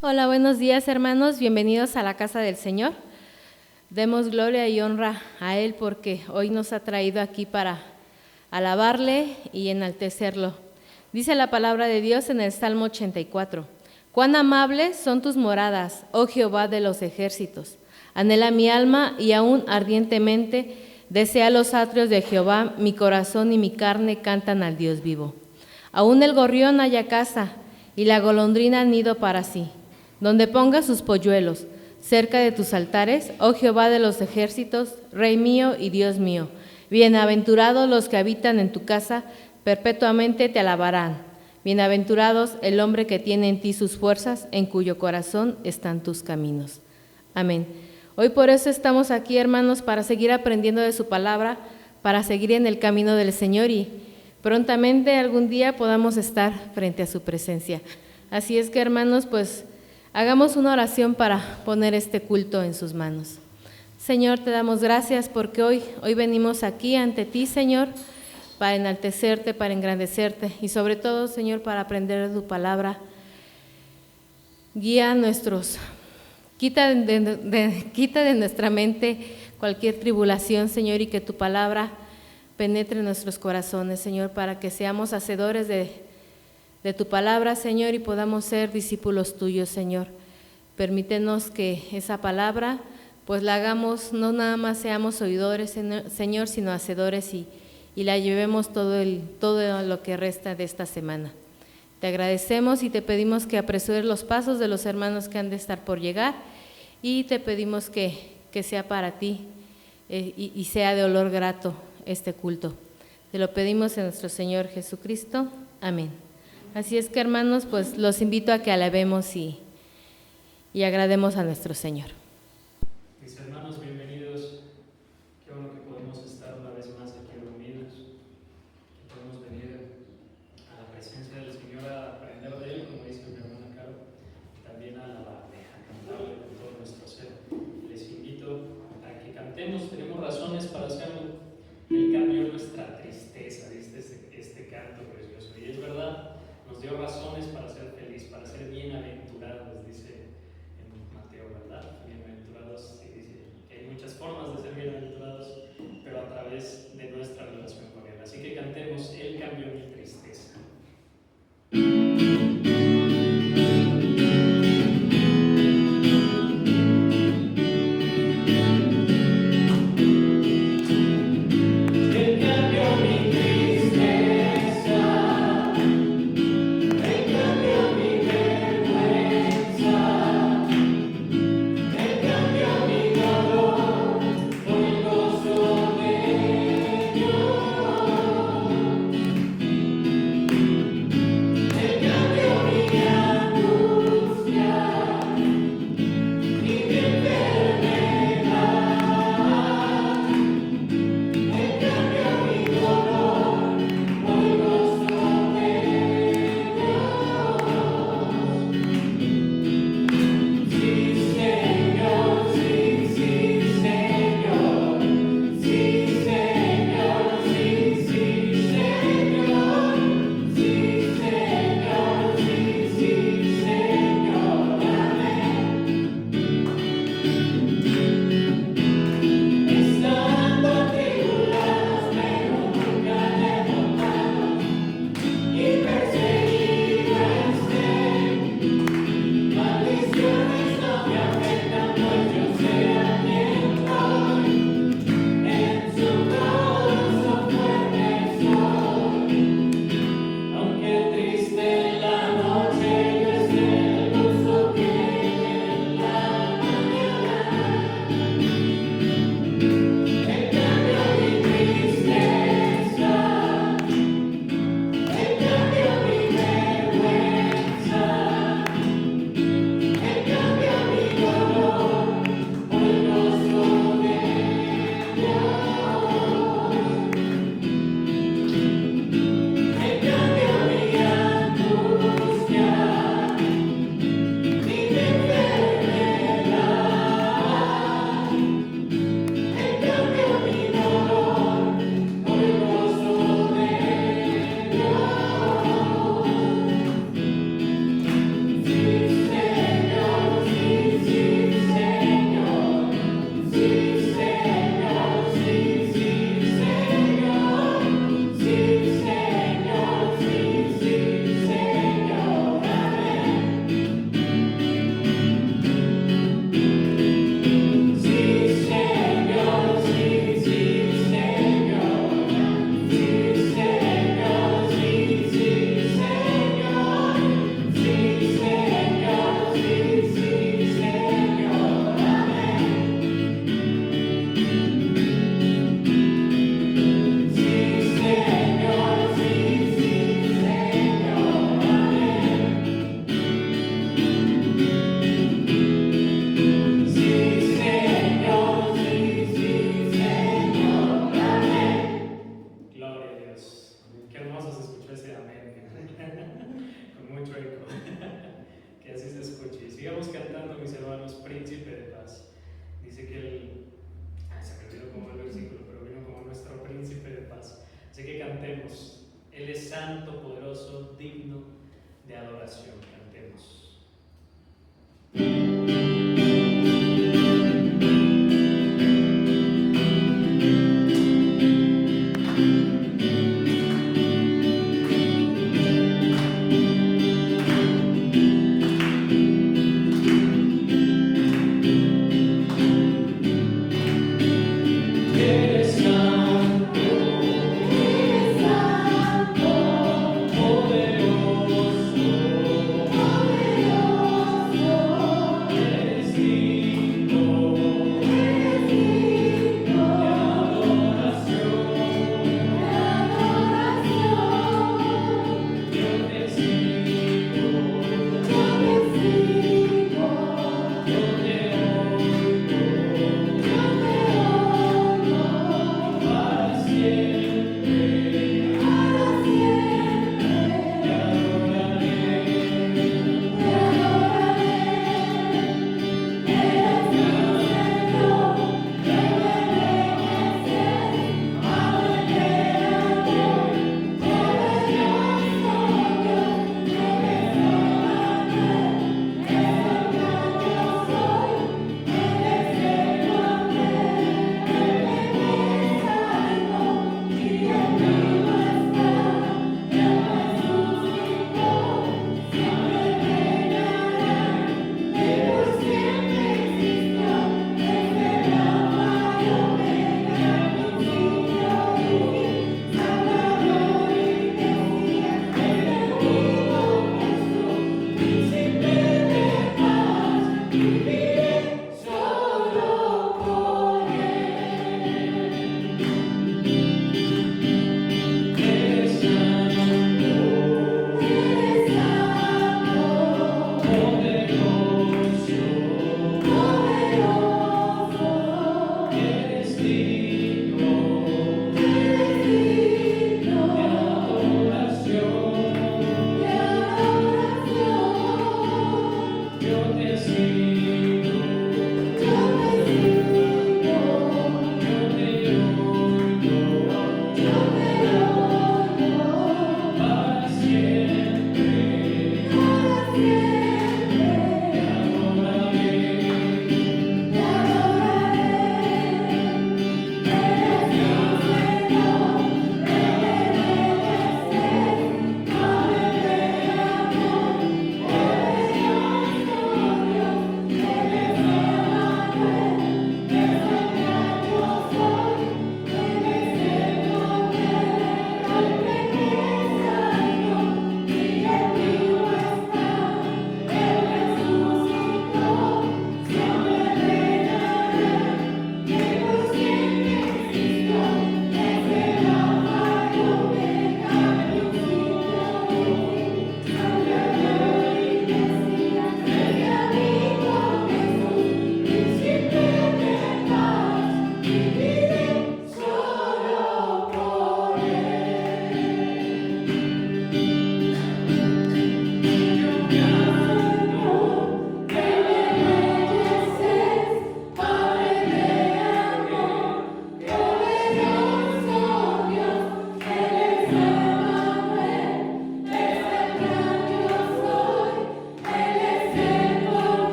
Hola, buenos días hermanos, bienvenidos a la casa del Señor. Demos gloria y honra a Él porque hoy nos ha traído aquí para alabarle y enaltecerlo. Dice la palabra de Dios en el Salmo 84. Cuán amables son tus moradas, oh Jehová de los ejércitos. Anhela mi alma y aún ardientemente desea los atrios de Jehová. Mi corazón y mi carne cantan al Dios vivo. Aún el gorrión halla casa y la golondrina nido para sí, donde ponga sus polluelos, cerca de tus altares, oh Jehová de los ejércitos, Rey mío y Dios mío. Bienaventurados los que habitan en tu casa, perpetuamente te alabarán. Bienaventurados el hombre que tiene en ti sus fuerzas, en cuyo corazón están tus caminos. Amén. Hoy por eso estamos aquí, hermanos, para seguir aprendiendo de su palabra, para seguir en el camino del Señor y prontamente algún día podamos estar frente a su presencia. Así es que, hermanos, pues hagamos una oración para poner este culto en sus manos. Señor, te damos gracias porque hoy venimos aquí ante ti, Señor, para enaltecerte, para engrandecerte y sobre todo, Señor, para aprender de tu palabra. Guía quita de nuestra mente cualquier tribulación, Señor, y que tu palabra penetre en nuestros corazones, Señor, para que seamos hacedores de tu palabra, Señor, y podamos ser discípulos tuyos, Señor. Permítenos que esa palabra, pues la hagamos, no nada más seamos oidores, Señor, sino hacedores y la llevemos todo lo que resta de esta semana. Te agradecemos y te pedimos que apresures los pasos de los hermanos que han de estar por llegar y te pedimos que sea para ti y sea de olor grato este culto. Te lo pedimos en nuestro Señor Jesucristo. Amén. Así es que, hermanos, pues los invito a que alabemos y agrademos a nuestro Señor. Mis hermanos, bienvenidos. Qué bueno que podemos estar una vez más aquí reunidos, que podemos venir a la presencia del Señor a aprender de Él, como dice mi hermana Caro, y también a alabarle, a cantarle con todo nuestro ser. Les invito a que cantemos, tenemos razones para hacerlo. Él cambió nuestra tristeza, ¿viste? Este canto precioso. Y es verdad, nos dio razones para ser felices, para ser bienaventurados, dice en Mateo, ¿verdad? Bienaventurados, y dice que hay muchas formas de ser bienaventurados, pero a través de nuestra relación con Él. Así que cantemos, Él cambió mi tristeza. cantemos. Él es santo, poderoso, digno de adoración. Cantemos.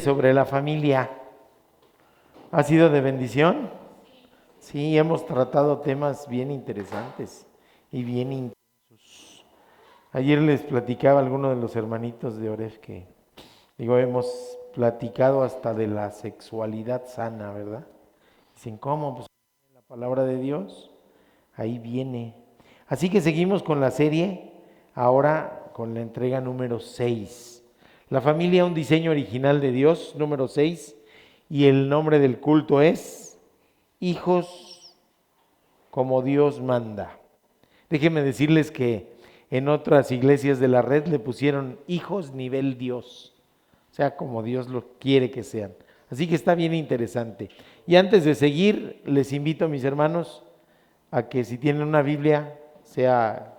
Sobre la familia. ¿Ha sido de bendición? Sí, hemos tratado temas bien interesantes y bien intensos. Ayer les platicaba a alguno de los hermanitos de Oref que Digo, hemos platicado hasta de la sexualidad sana, ¿verdad? Dicen, ¿cómo? Pues en la palabra de Dios, ahí viene. Así que seguimos con la serie, ahora con la entrega número 6. La familia, un diseño original de Dios, número 6, y el nombre del culto es Hijos como Dios manda. Déjenme decirles que en otras iglesias de la red le pusieron hijos nivel Dios, o sea, como Dios lo quiere que sean. Así que está bien interesante. Y antes de seguir, les invito a mis hermanos a que si tienen una Biblia, sea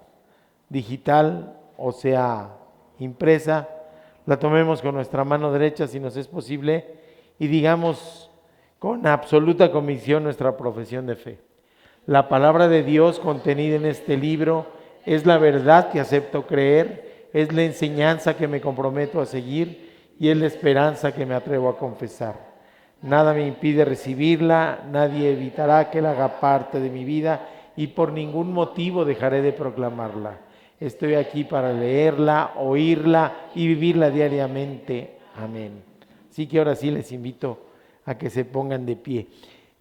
digital o sea impresa, la tomemos con nuestra mano derecha si nos es posible y digamos con absoluta convicción nuestra profesión de fe. La palabra de Dios contenida en este libro es la verdad que acepto creer, es la enseñanza que me comprometo a seguir y es la esperanza que me atrevo a confesar. Nada me impide recibirla, nadie evitará que la haga parte de mi vida y por ningún motivo dejaré de proclamarla. Estoy aquí para leerla, oírla y vivirla diariamente. Amén. Así que ahora sí les invito a que se pongan de pie,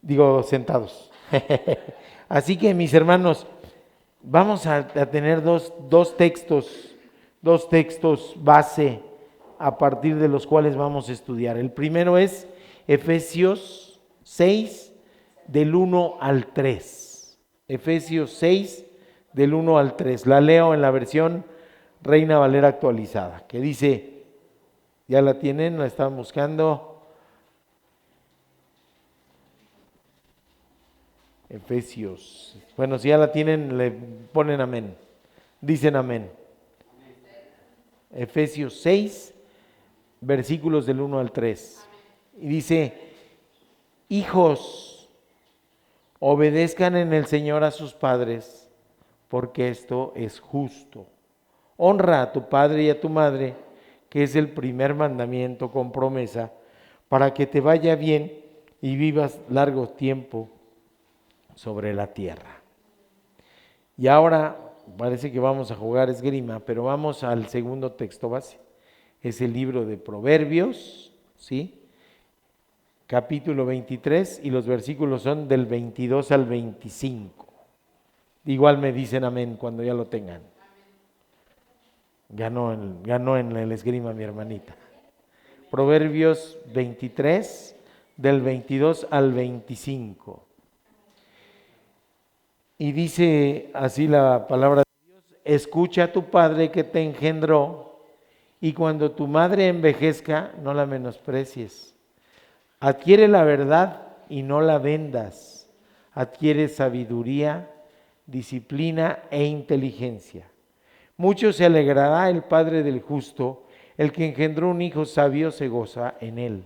digo sentados. Así que mis hermanos, vamos a tener dos textos base a partir de los cuales vamos a estudiar. El primero es Efesios 6 del 1 al 3. Efesios 6 del 1 al 3. La leo en la versión Reina Valera actualizada, que dice, ¿ya la tienen? ¿La están buscando? Efesios. Bueno, si ya la tienen, le ponen amén. Dicen amén. Efesios 6, versículos del 1 al 3. Y dice, hijos, obedezcan en el Señor a sus padres, porque esto es justo. Honra a tu padre y a tu madre, que es el primer mandamiento con promesa, para que te vaya bien y vivas largo tiempo sobre la tierra. Y ahora parece que vamos a jugar esgrima, pero vamos al segundo texto base. Es el libro de Proverbios, ¿sí? Capítulo 23 y los versículos son del 22 al 25. Igual me dicen amén cuando ya lo tengan. Ganó en el esgrima mi hermanita. Proverbios 23 del 22 al 25. Y dice así la palabra de Dios, escucha a tu padre que te engendró, y cuando tu madre envejezca, no la menosprecies. Adquiere la verdad y no la vendas. Adquiere sabiduría, disciplina e inteligencia. Mucho se alegrará el padre del justo, el que engendró un hijo sabio se goza en él.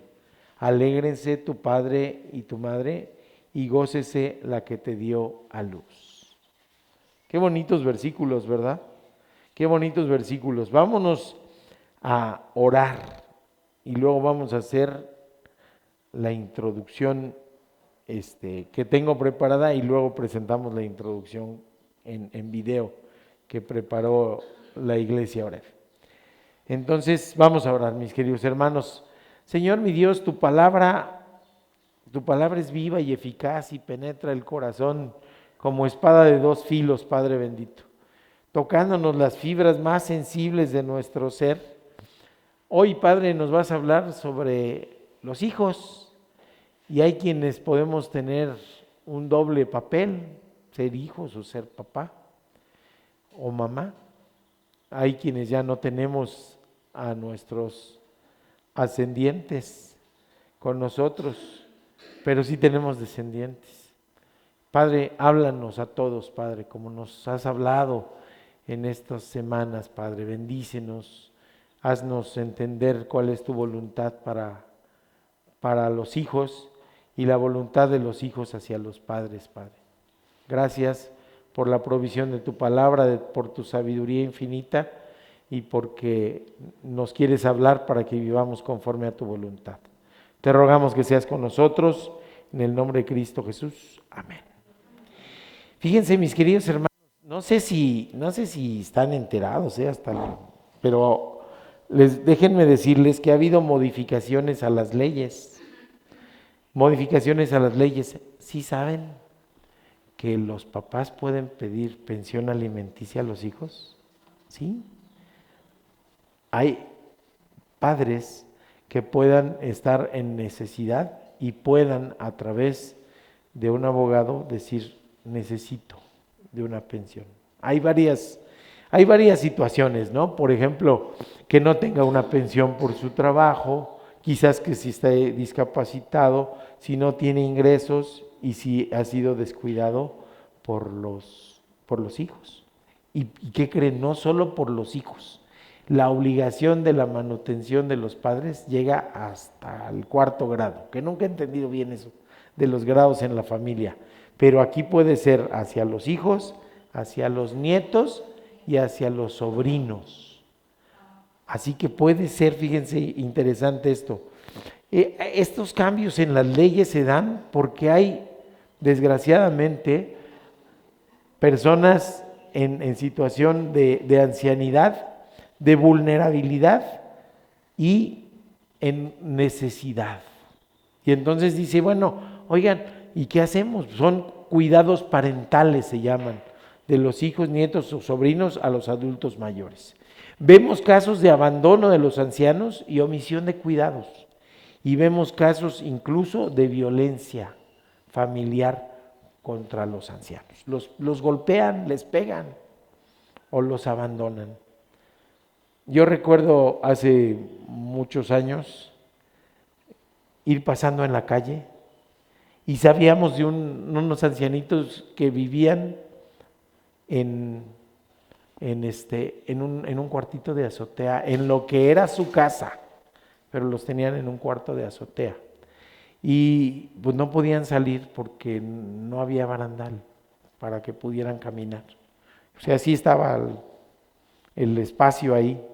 Alégrense tu padre y tu madre, y gócese la que te dio a luz. Qué bonitos versículos, ¿verdad? Qué bonitos versículos. Vámonos a orar y luego vamos a hacer la introducción que tengo preparada y luego presentamos la introducción en video que preparó la iglesia ahora. Entonces vamos a orar, mis queridos hermanos. Señor mi Dios, tu palabra es viva y eficaz y penetra el corazón como espada de dos filos, Padre bendito, tocándonos las fibras más sensibles de nuestro ser. Hoy, Padre, nos vas a hablar sobre los hijos y hay quienes podemos tener un doble papel, ser hijos o ser papá o mamá. Hay quienes ya no tenemos a nuestros ascendientes con nosotros, pero sí tenemos descendientes. Padre, háblanos a todos, Padre, como nos has hablado en estas semanas, Padre, bendícenos, haznos entender cuál es tu voluntad para los hijos y la voluntad de los hijos hacia los padres, Padre. Gracias por la provisión de tu palabra, por tu sabiduría infinita y porque nos quieres hablar para que vivamos conforme a tu voluntad. Te rogamos que seas con nosotros, en el nombre de Cristo Jesús. Amén. Fíjense, mis queridos hermanos, no sé si están enterados, pero déjenme decirles que ha habido modificaciones a las leyes. Modificaciones a las leyes. ¿Sí saben que los papás pueden pedir pensión alimenticia a los hijos? ¿Sí? Hay padres que puedan estar en necesidad y puedan a través de un abogado decir, necesito de una pensión. Hay varias situaciones, ¿no? Por ejemplo, que no tenga una pensión por su trabajo, quizás que si está discapacitado, si no tiene ingresos y si ha sido descuidado por los hijos. ¿Y qué creen? No solo por los hijos. La obligación de la manutención de los padres llega hasta el 4º grado, que nunca he entendido bien eso, de los grados en la familia. Pero aquí puede ser hacia los hijos, hacia los nietos y hacia los sobrinos. Así que puede ser, fíjense, interesante esto. Estos cambios en las leyes se dan porque hay, desgraciadamente, personas en situación de ancianidad, de vulnerabilidad y en necesidad. Y entonces dice, bueno, oigan, ¿y qué hacemos? Son cuidados parentales, se llaman, de los hijos, nietos o sobrinos a los adultos mayores. Vemos casos de abandono de los ancianos y omisión de cuidados. Y vemos casos incluso de violencia familiar contra los ancianos. Los golpean, les pegan o los abandonan. Yo recuerdo hace muchos años ir pasando en la calle y sabíamos de unos ancianitos que vivían en un cuartito de azotea, en lo que era su casa, pero los tenían en un cuarto de azotea. Y pues no podían salir porque no había barandal para que pudieran caminar. O sea, sí estaba el espacio ahí.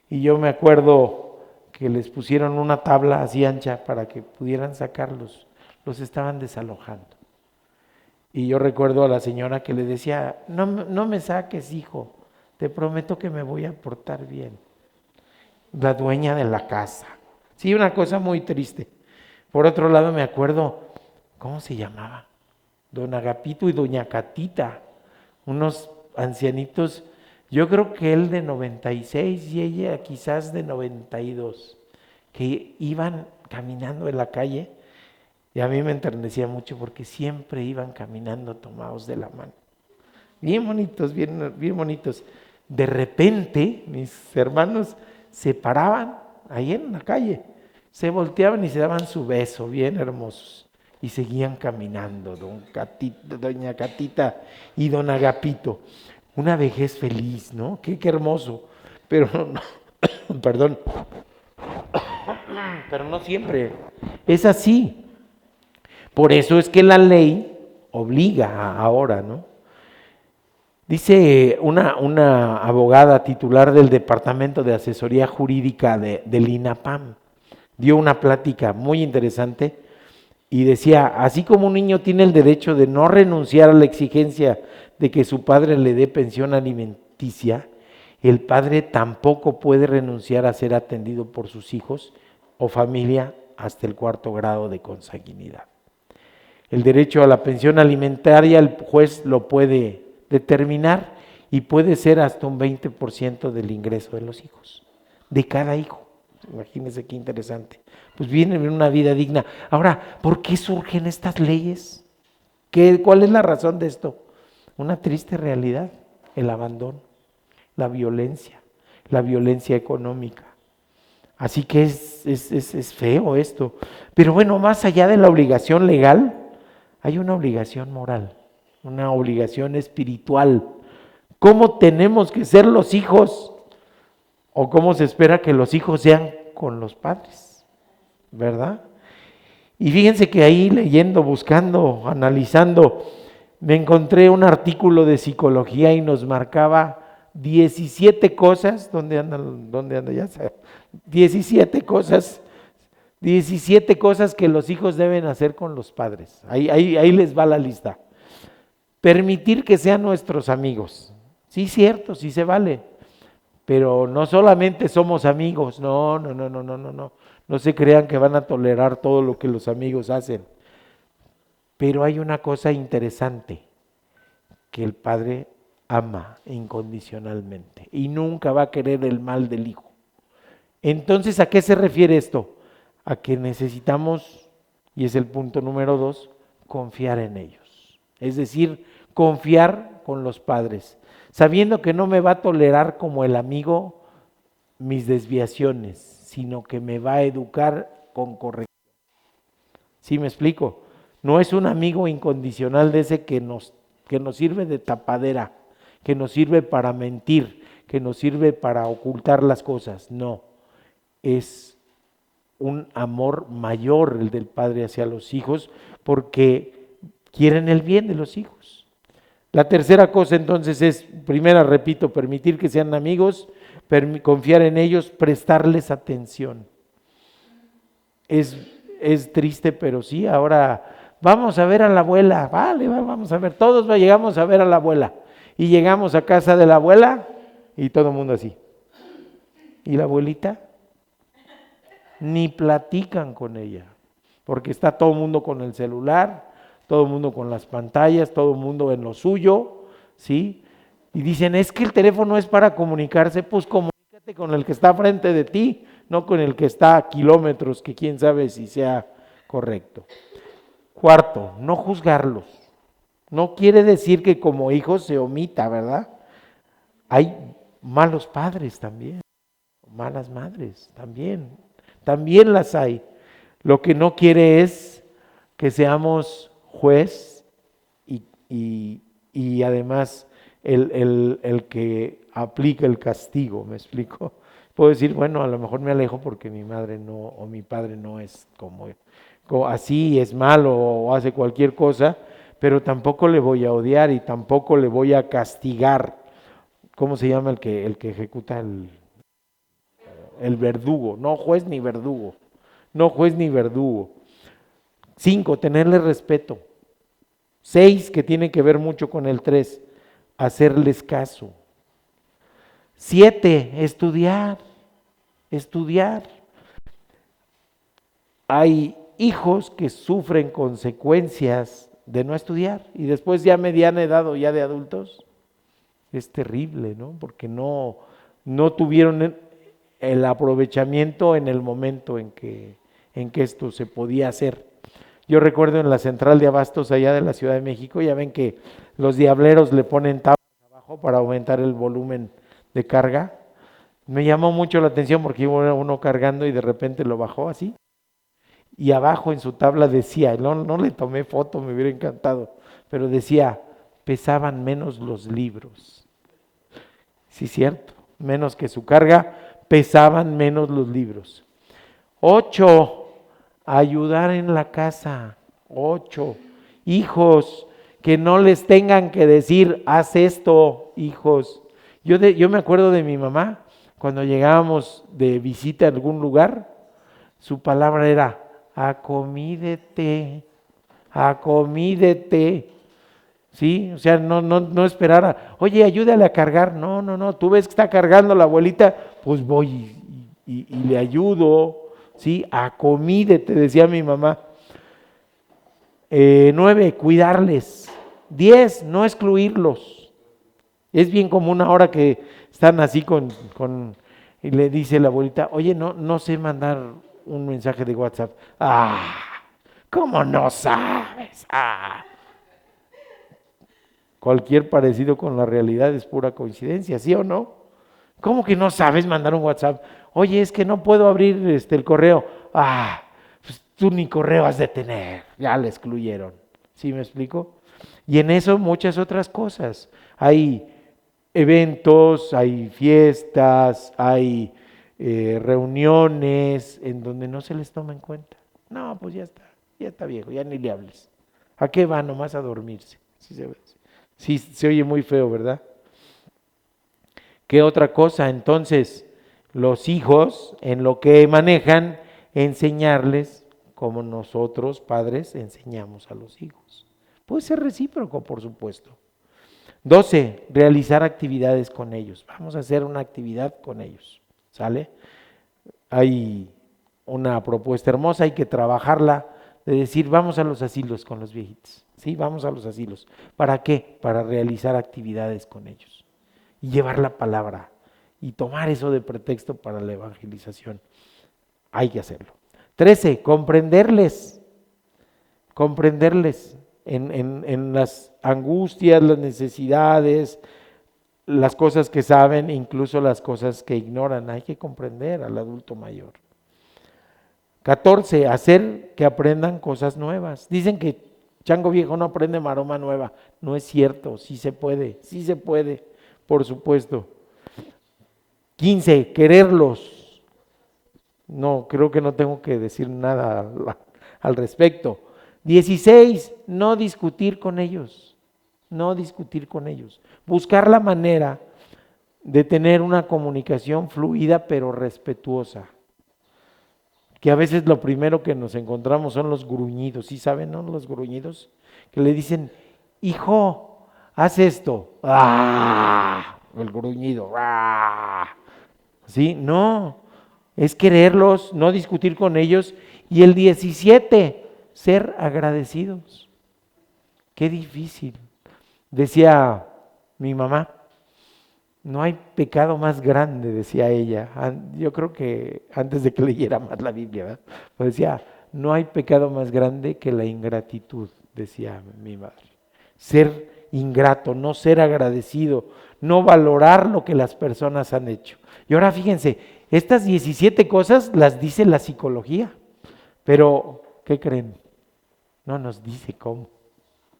Y yo me acuerdo que les pusieron una tabla así ancha para que pudieran sacarlos. Los estaban desalojando. Y yo recuerdo a la señora que le decía, no me saques, hijo, te prometo que me voy a portar bien. La dueña de la casa. Sí, una cosa muy triste. Por otro lado me acuerdo, ¿cómo se llamaba? Don Agapito y doña Catita, unos ancianitos. Yo creo que él de 96 y ella quizás de 92, que iban caminando en la calle y a mí me enternecía mucho porque siempre iban caminando tomados de la mano. Bien bonitos, bien bonitos. De repente mis hermanos se paraban ahí en la calle, se volteaban y se daban su beso, bien hermosos. Y seguían caminando, doña Catita y don Agapito. Una vejez feliz, ¿no? Qué hermoso. Pero no, perdón, pero no siempre es así. Por eso es que la ley obliga ahora, ¿no? Dice una abogada titular del Departamento de Asesoría Jurídica del INAPAM, dio una plática muy interesante y decía, así como un niño tiene el derecho de no renunciar a la exigencia de que su padre le dé pensión alimenticia, el padre tampoco puede renunciar a ser atendido por sus hijos o familia hasta el 4º grado de consanguinidad. El derecho a la pensión alimentaria el juez lo puede determinar y puede ser hasta un 20% del ingreso de los hijos, de cada hijo. Imagínense qué interesante. Pues vienen en una vida digna. Ahora, ¿por qué surgen estas leyes? ¿Cuál es la razón de esto? Una triste realidad, el abandono, la violencia económica. Así que es feo esto. Pero bueno, más allá de la obligación legal, hay una obligación moral, una obligación espiritual. ¿Cómo tenemos que ser los hijos? ¿O cómo se espera que los hijos sean con los padres? ¿Verdad? Y fíjense que ahí leyendo, buscando, analizando, me encontré un artículo de psicología y nos marcaba 17 cosas, ¿dónde anda ya? 17 cosas que los hijos deben hacer con los padres. Ahí les va la lista. Permitir que sean nuestros amigos. Sí, cierto, sí se vale. pero no solamente somos amigos, no, no, no, no, no, no, no. No se crean que van a tolerar todo lo que los amigos hacen. Pero hay una cosa interesante, que el padre ama incondicionalmente y nunca va a querer el mal del hijo. Entonces, ¿a qué se refiere esto? A que necesitamos, y es el punto número 2, confiar en ellos. Es decir, confiar con los padres, sabiendo que no me va a tolerar como el amigo mis desviaciones, sino que me va a educar con corrección. ¿Sí me explico? No es un amigo incondicional de ese que nos sirve de tapadera, que nos sirve para mentir, que nos sirve para ocultar las cosas. No, es un amor mayor el del padre hacia los hijos, porque quieren el bien de los hijos. La tercera cosa entonces es, primera, repito, permitir que sean amigos, confiar en ellos, prestarles atención. Es triste, pero sí, ahora vamos a ver a la abuela, vale, vamos a ver, todos llegamos a ver a la abuela, y llegamos a casa de la abuela, y todo el mundo así. ¿Y la abuelita? Ni platican con ella, porque está todo el mundo con el celular, todo el mundo con las pantallas, todo el mundo en lo suyo, ¿sí? Y dicen, es que el teléfono es para comunicarse, pues comunícate con el que está frente de ti, no con el que está a kilómetros, que quién sabe si sea correcto. Cuarto, no juzgarlos. No quiere decir que como hijos se omita, ¿verdad? Hay malos padres también, malas madres también las hay. Lo que no quiere es que seamos juez y además el que aplica el castigo, ¿me explico? Puedo decir, bueno, a lo mejor me alejo porque mi madre no, o mi padre no es como así, es malo o hace cualquier cosa, pero tampoco le voy a odiar y tampoco le voy a castigar. ¿Cómo se llama el que ejecuta el verdugo? No juez ni verdugo. No juez ni verdugo. 5, tenerle respeto. 6, que tiene que ver mucho con el 3, hacerles caso. 7, estudiar. Hay hijos que sufren consecuencias de no estudiar y después ya a mediana edad o ya de adultos, es terrible, ¿no? Porque no tuvieron el aprovechamiento en el momento en que esto se podía hacer. Yo recuerdo en la central de abastos allá de la Ciudad de México, ya ven que los diableros le ponen tablas abajo para aumentar el volumen de carga. Me llamó mucho la atención porque iba uno cargando y de repente lo bajó así. Y abajo en su tabla decía, no le tomé foto, me hubiera encantado, pero decía, pesaban menos los libros. Sí, cierto, menos que su carga, pesaban menos los libros. 8, ayudar en la casa. 8, hijos, que no les tengan que decir, haz esto, hijos. Yo me acuerdo de mi mamá, cuando llegábamos de visita a algún lugar, su palabra era, acomídete. ¿Sí? O sea, no esperara, oye, ayúdale a cargar. No, tú ves que está cargando la abuelita, pues voy y le ayudo, ¿sí? Acomídete, decía mi mamá. 9, cuidarles. 10, no excluirlos. Es bien común ahora que están así y le dice la abuelita, oye, no sé mandar un mensaje de WhatsApp. ¿Cómo no sabes? Cualquier parecido con la realidad es pura coincidencia, ¿sí o no? ¿Cómo que no sabes mandar un WhatsApp? Oye, es que no puedo abrir el correo. Pues tú ni correo has de tener, ya le excluyeron. ¿Sí me explico? Y en eso muchas otras cosas. Hay eventos, hay fiestas, hay reuniones en donde no se les toma en cuenta. No, pues ya está viejo, ya ni le hables. ¿A qué va? Nomás a dormirse. Sí, se oye muy feo, ¿verdad? ¿Qué otra cosa? Entonces, los hijos, en lo que manejan, enseñarles como nosotros, padres, enseñamos a los hijos. Puede ser recíproco, por supuesto. 12, realizar actividades con ellos. Vamos a hacer una actividad con ellos, ¿sale? Hay una propuesta hermosa, hay que trabajarla, de decir, vamos a los asilos con los viejitos, ¿sí? Vamos a los asilos. ¿Para qué? Para realizar actividades con ellos y llevar la palabra y tomar eso de pretexto para la evangelización. Hay que hacerlo. 13, comprenderles en las angustias, las necesidades, las cosas que saben, incluso las cosas que ignoran. Hay que comprender al adulto mayor. 14, hacer que aprendan cosas nuevas. Dicen que chango viejo no aprende maroma nueva. No es cierto, sí se puede, por supuesto. 15, quererlos. No, creo que no tengo que decir nada al respecto. 16, no discutir con ellos. Buscar la manera de tener una comunicación fluida pero respetuosa. Que a veces lo primero que nos encontramos son los gruñidos, ¿sí saben, no? Los gruñidos, que le dicen, hijo, haz esto. ¡Ah! El gruñido. ¡Ah! ¿Sí? No, es quererlos, no discutir con ellos. Y el 17, ser agradecidos. Qué difícil. Decía mi mamá, no hay pecado más grande, decía ella. Yo creo que antes de que leyera más la Biblia, ¿verdad? Pues decía, no hay pecado más grande que la ingratitud, decía mi madre. Ser ingrato, no ser agradecido, no valorar lo que las personas han hecho. Y ahora fíjense, estas 17 cosas las dice la psicología, pero ¿qué creen? No nos dice cómo.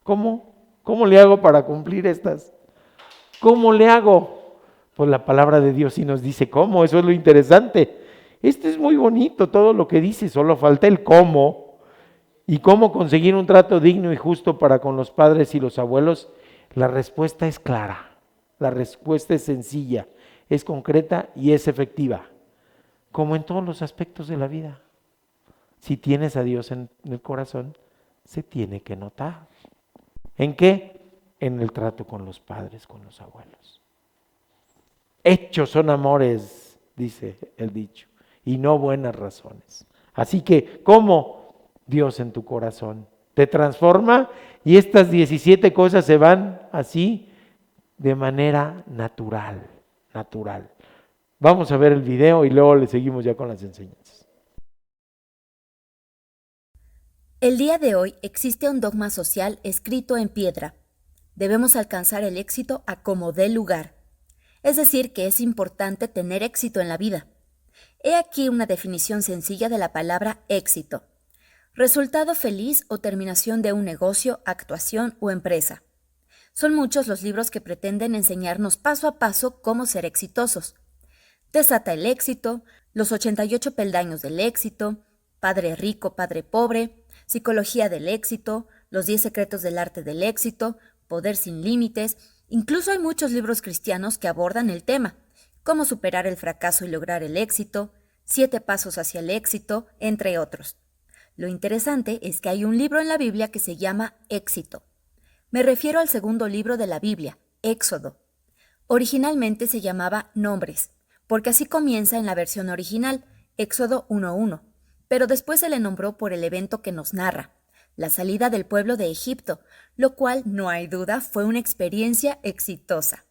¿Cómo le hago para cumplir estas? ¿Cómo le hago? Pues la palabra de Dios sí nos dice cómo, eso es lo interesante. Este es muy bonito todo lo que dice, solo falta el cómo. ¿Y cómo conseguir un trato digno y justo para con los padres y los abuelos? La respuesta es clara, la respuesta es sencilla, es concreta y es efectiva, como en todos los aspectos de la vida. Si tienes a Dios en el corazón, se tiene que notar. ¿En qué? En el trato con los padres, con los abuelos. Hechos son amores, dice el dicho, y no buenas razones. Así que, ¿cómo? Dios en tu corazón te transforma y estas 17 cosas se van así de manera natural. Vamos a ver el video y luego le seguimos ya con las enseñanzas. El día de hoy existe un dogma social escrito en piedra. Debemos alcanzar el éxito a como dé lugar. Es decir, que es importante tener éxito en la vida. He aquí una definición sencilla de la palabra éxito. Resultado feliz o terminación de un negocio, actuación o empresa. Son muchos los libros que pretenden enseñarnos paso a paso cómo ser exitosos. Desata el éxito, los 88 peldaños del éxito, Padre rico, Padre pobre, Psicología del éxito, los 10 secretos del arte del éxito, Poder sin límites. Incluso hay muchos libros cristianos que abordan el tema, cómo superar el fracaso y lograr el éxito, 7 pasos hacia el éxito, entre otros. Lo interesante es que hay un libro en la Biblia que se llama Éxito. Me refiero al segundo libro de la Biblia, Éxodo. Originalmente se llamaba Nombres, porque así comienza en la versión original, Éxodo 1:1, pero después se le nombró por el evento que nos narra, la salida del pueblo de Egipto, lo cual, no hay duda, fue una experiencia exitosa.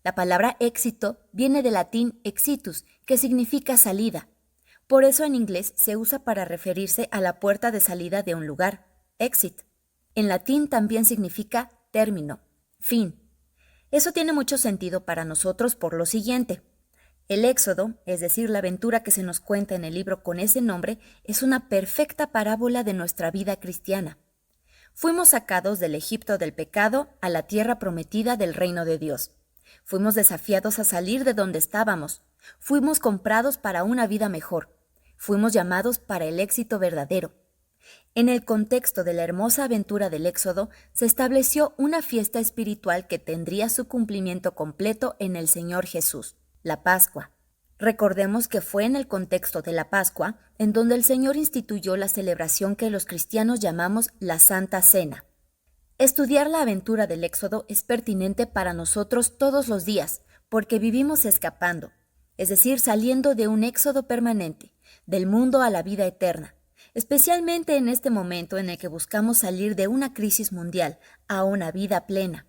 La palabra éxito viene del latín exitus, que significa salida. Por eso en inglés se usa para referirse a la puerta de salida de un lugar, exit. En latín también significa término, fin. Eso tiene mucho sentido para nosotros por lo siguiente. El Éxodo, es decir, la aventura que se nos cuenta en el libro con ese nombre, es una perfecta parábola de nuestra vida cristiana. Fuimos sacados del Egipto del pecado a la tierra prometida del reino de Dios. Fuimos desafiados a salir de donde estábamos. Fuimos comprados para una vida mejor. Fuimos llamados para el éxito verdadero. En el contexto de la hermosa aventura del Éxodo, se estableció una fiesta espiritual que tendría su cumplimiento completo en el Señor Jesús. La Pascua. Recordemos que fue en el contexto de la Pascua en donde el Señor instituyó la celebración que los cristianos llamamos la Santa Cena. Estudiar la aventura del Éxodo es pertinente para nosotros todos los días, porque vivimos escapando, es decir, saliendo de un éxodo permanente, del mundo a la vida eterna, especialmente en este momento en el que buscamos salir de una crisis mundial a una vida plena.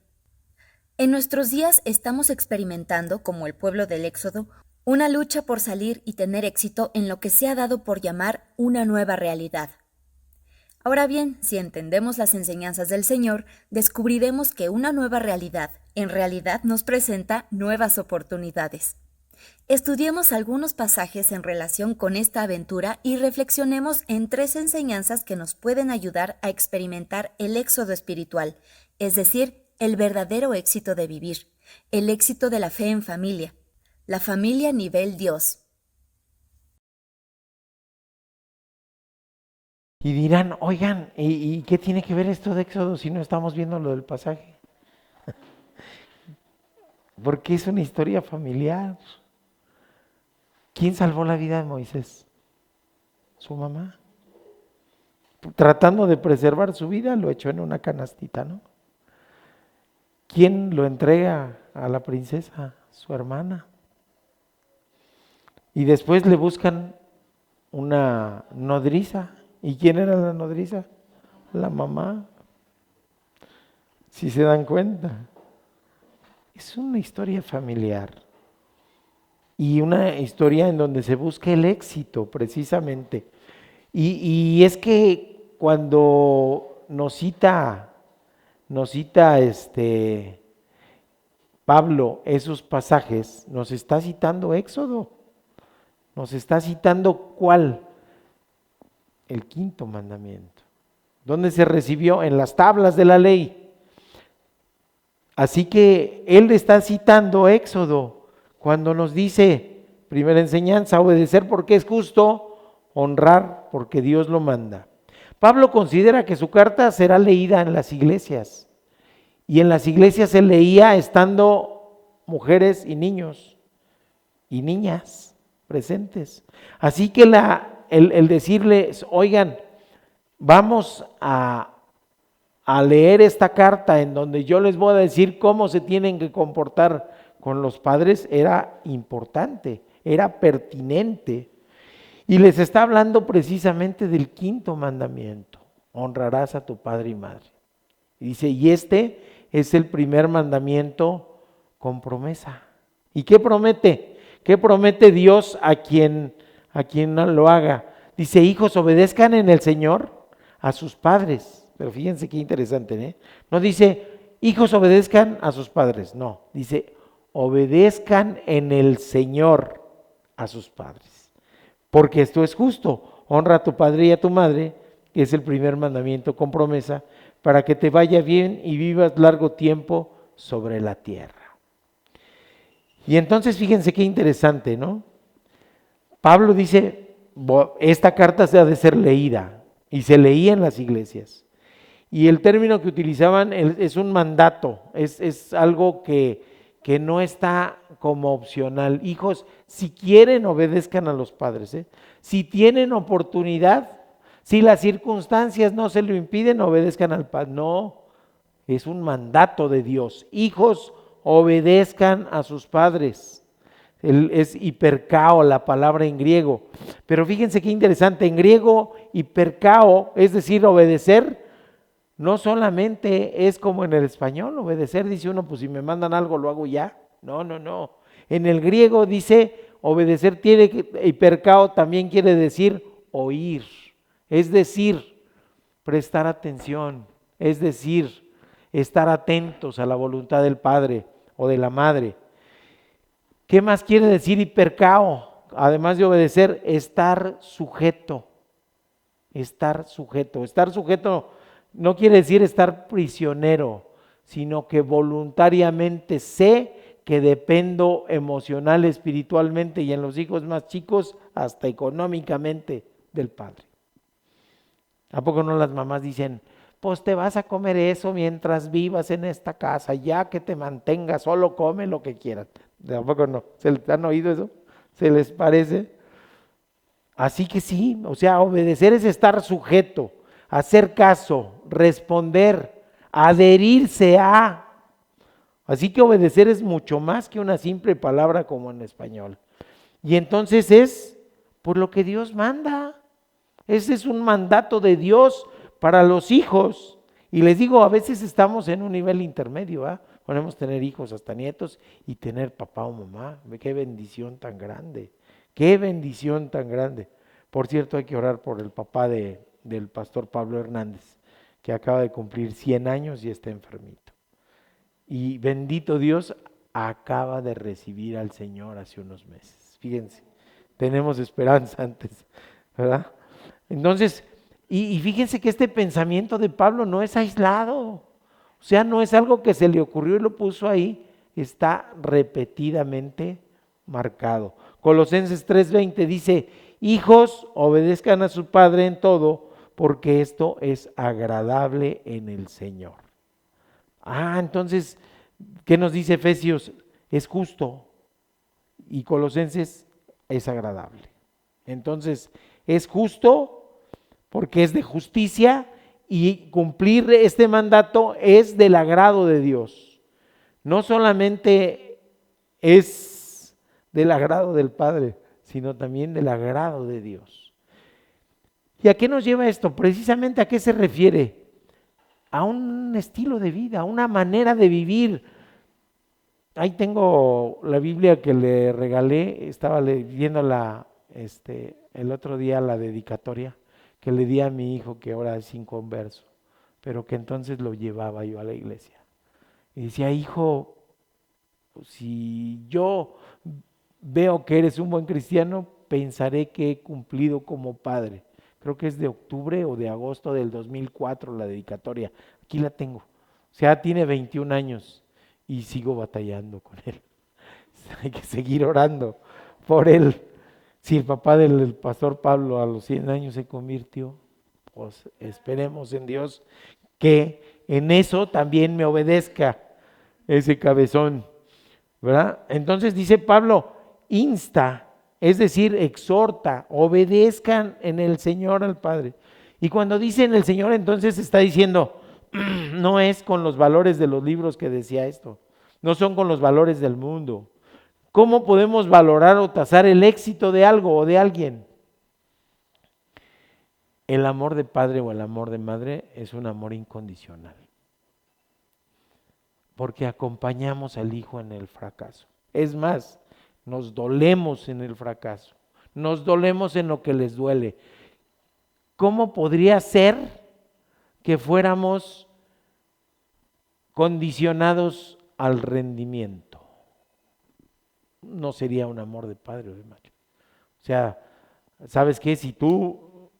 En nuestros días estamos experimentando, como el pueblo del Éxodo, una lucha por salir y tener éxito en lo que se ha dado por llamar una nueva realidad. Ahora bien, si entendemos las enseñanzas del Señor, descubriremos que una nueva realidad en realidad nos presenta nuevas oportunidades. Estudiemos algunos pasajes en relación con esta aventura y reflexionemos en 3 enseñanzas que nos pueden ayudar a experimentar el éxodo espiritual, es decir, el verdadero éxito de vivir, el éxito de la fe en familia, la familia nivel Dios. Y dirán, oigan, ¿y qué tiene que ver esto de Éxodo si no estamos viendo lo del pasaje? Porque es una historia familiar. ¿Quién salvó la vida de Moisés? Su mamá. Tratando de preservar su vida, lo echó en una canastita, ¿no? ¿Quién lo entrega a la princesa? Su hermana. Y después le buscan una nodriza. ¿Y quién era la nodriza? La mamá. Si se dan cuenta. Es una historia familiar. Y una historia en donde se busca el éxito, precisamente. Y es que cuando nos cita Pablo esos pasajes, nos está citando Éxodo. Nos está citando ¿cuál? El 5º mandamiento. ¿Dónde se recibió? En las tablas de la ley. Así que él está citando Éxodo cuando nos dice, primera enseñanza, obedecer porque es justo, honrar porque Dios lo manda. Pablo considera que su carta será leída en las iglesias. Y en las iglesias se leía estando mujeres y niños y niñas presentes. Así que el decirles, oigan, vamos a leer esta carta en donde yo les voy a decir cómo se tienen que comportar con los padres, era importante, era pertinente. Y les está hablando precisamente del 5º mandamiento, honrarás a tu padre y madre. Y dice, y este es el primer mandamiento con promesa. ¿Y qué promete? ¿Qué promete Dios a quien lo haga? Dice, hijos, obedezcan en el Señor a sus padres. Pero fíjense qué interesante, ¿eh? No dice, hijos, obedezcan a sus padres. No, dice, obedezcan en el Señor a sus padres. Porque esto es justo. Honra a tu padre y a tu madre, que es el primer mandamiento con promesa, para que te vaya bien y vivas largo tiempo sobre la tierra. Y entonces fíjense qué interesante, ¿no? Pablo dice, esta carta se ha de ser leída, y se leía en las iglesias. Y el término que utilizaban es un mandato, es algo que no está como opcional. Hijos, si quieren, obedezcan a los padres, ¿eh? Si tienen oportunidad, si las circunstancias no se lo impiden, obedezcan al padre. No, es un mandato de Dios. Hijos, obedezcan a sus padres. Es hipercao la palabra en griego. Pero fíjense qué interesante, en griego hipercao, es decir, obedecer, no solamente es como en el español, obedecer, dice uno, pues si me mandan algo lo hago ya. No. En el griego dice, obedecer hipercao también quiere decir oír, es decir, prestar atención, es decir, estar atentos a la voluntad del padre o de la madre. ¿Qué más quiere decir hipercao? Además de obedecer, estar sujeto. Estar sujeto no quiere decir estar prisionero, sino que voluntariamente sé que dependo emocional, espiritualmente y en los hijos más chicos hasta económicamente del padre. ¿A poco no las mamás dicen, pues te vas a comer eso mientras vivas en esta casa, ya que te mantengas, solo come lo que quieras? ¿A poco no? ¿Se les han oído eso? ¿Se les parece? Así que sí, o sea, obedecer es estar sujeto, hacer caso, responder adherirse a. Así que obedecer es mucho más que una simple palabra como en español. Y entonces es por lo que Dios manda. Ese es un mandato de Dios para los hijos. Y les digo, a veces estamos en un nivel intermedio, ¿ah? Podemos tener hijos hasta nietos y tener papá o mamá. Qué bendición tan grande, qué bendición tan grande. Por cierto, hay que orar por el papá del pastor Pablo Hernández, que acaba de cumplir 100 años y está enfermito. Y bendito Dios, acaba de recibir al Señor hace unos meses. Fíjense, tenemos esperanza antes, ¿verdad? Entonces, y fíjense que este pensamiento de Pablo no es aislado. O sea, no es algo que se le ocurrió y lo puso ahí, está repetidamente marcado. Colosenses 3:20 dice, hijos, obedezcan a su padre en todo, porque esto es agradable en el Señor. Entonces, ¿qué nos dice Efesios? Es justo y Colosenses es agradable. Entonces, es justo porque es de justicia y cumplir este mandato es del agrado de Dios. No solamente es del agrado del Padre, sino también del agrado de Dios. ¿Y a qué nos lleva esto? Precisamente, ¿a qué se refiere? A un estilo de vida, a una manera de vivir. Ahí tengo la Biblia que le regalé, estaba leyéndola el otro día, la dedicatoria que le di a mi hijo, que ahora es inconverso, pero que entonces lo llevaba yo a la iglesia. Y decía, hijo, si yo veo que eres un buen cristiano, pensaré que he cumplido como padre. Creo que es de octubre o de agosto del 2004 la dedicatoria. Aquí la tengo. O sea, tiene 21 años y sigo batallando con él. Hay que seguir orando por él. Si el papá del pastor Pablo a los 100 años se convirtió, pues esperemos en Dios que en eso también me obedezca ese cabezón, ¿verdad? Entonces dice Pablo, insta, es decir, exhorta, obedezcan en el Señor al Padre. Y cuando dice en el Señor, entonces está diciendo, no es con los valores de los libros que decía esto, no son con los valores del mundo. ¿Cómo podemos valorar o tasar el éxito de algo o de alguien? El amor de padre o el amor de madre es un amor incondicional, porque acompañamos al hijo en el fracaso. Es más, nos dolemos en el fracaso, nos dolemos en lo que les duele. ¿Cómo podría ser que fuéramos condicionados al rendimiento? No sería un amor de padre o de madre. O sea, ¿sabes qué? Si tú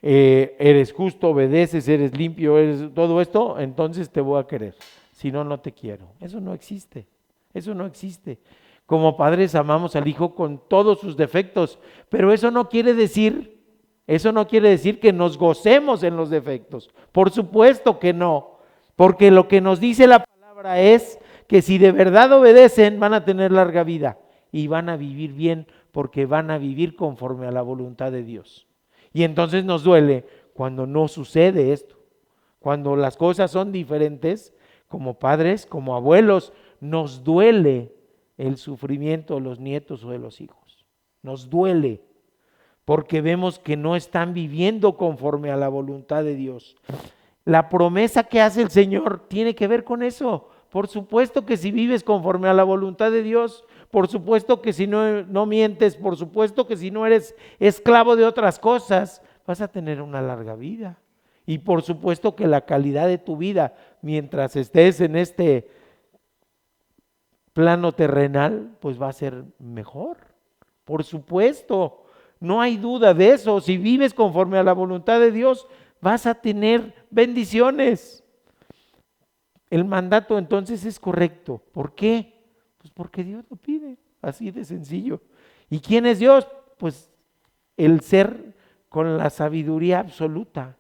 eres justo, obedeces, eres limpio, eres todo esto, entonces te voy a querer. Si no, no te quiero. Eso no existe. Eso no existe. Como padres amamos al hijo con todos sus defectos, pero eso no quiere decir que nos gocemos en los defectos. Por supuesto que no, porque lo que nos dice la palabra es que si de verdad obedecen van a tener larga vida y van a vivir bien, porque van a vivir conforme a la voluntad de Dios. Y entonces nos duele cuando no sucede esto, cuando las cosas son diferentes. Como padres, como abuelos, nos duele el sufrimiento de los nietos o de los hijos. Nos duele porque vemos que no están viviendo conforme a la voluntad de Dios. La promesa que hace el Señor tiene que ver con eso. Por supuesto que si vives conforme a la voluntad de Dios, por supuesto que si no mientes, por supuesto que si no eres esclavo de otras cosas, vas a tener una larga vida. Y por supuesto que la calidad de tu vida, mientras estés en este plano terrenal, pues va a ser mejor. Por supuesto, no hay duda de eso. Si vives conforme a la voluntad de Dios, vas a tener bendiciones. El mandato entonces es correcto. ¿Por qué? Pues porque Dios lo pide, así de sencillo. ¿Y quién es Dios? Pues el ser con la sabiduría absoluta.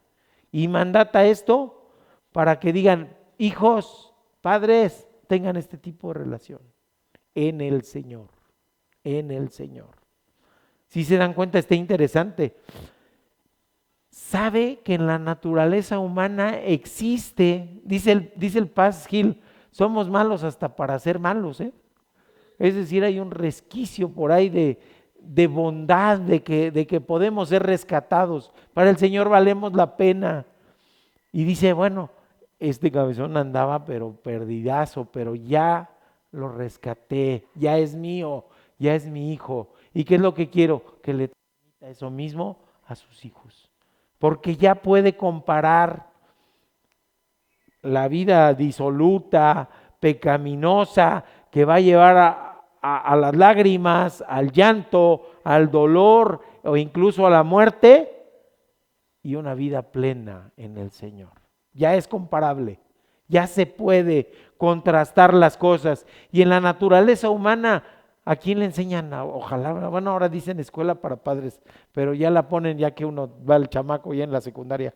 Y mandata esto para que digan, hijos, padres, tengan este tipo de relación en el Señor, en el Señor. Si se dan cuenta, está interesante. sabe que en la naturaleza humana existe, dice el Paz Gil, somos malos hasta para ser malos, ¿eh? Es decir, hay un resquicio por ahí de bondad, de que podemos ser rescatados. Para el Señor valemos la pena. Y dice, bueno, este cabezón andaba pero perdidazo, pero ya lo rescaté, ya es mío, ya es mi hijo. ¿Y qué es lo que quiero? Que le transmita eso mismo a sus hijos. Porque ya puede comparar la vida disoluta, pecaminosa, que va a llevar a las lágrimas, al llanto, al dolor o incluso a la muerte, y una vida plena en el Señor. Ya es comparable, ya se puede contrastar las cosas. Y en la naturaleza humana, ¿a quién le enseñan? Ojalá, bueno, ahora dicen escuela para padres, pero ya la ponen ya que uno va al chamaco ya en la secundaria.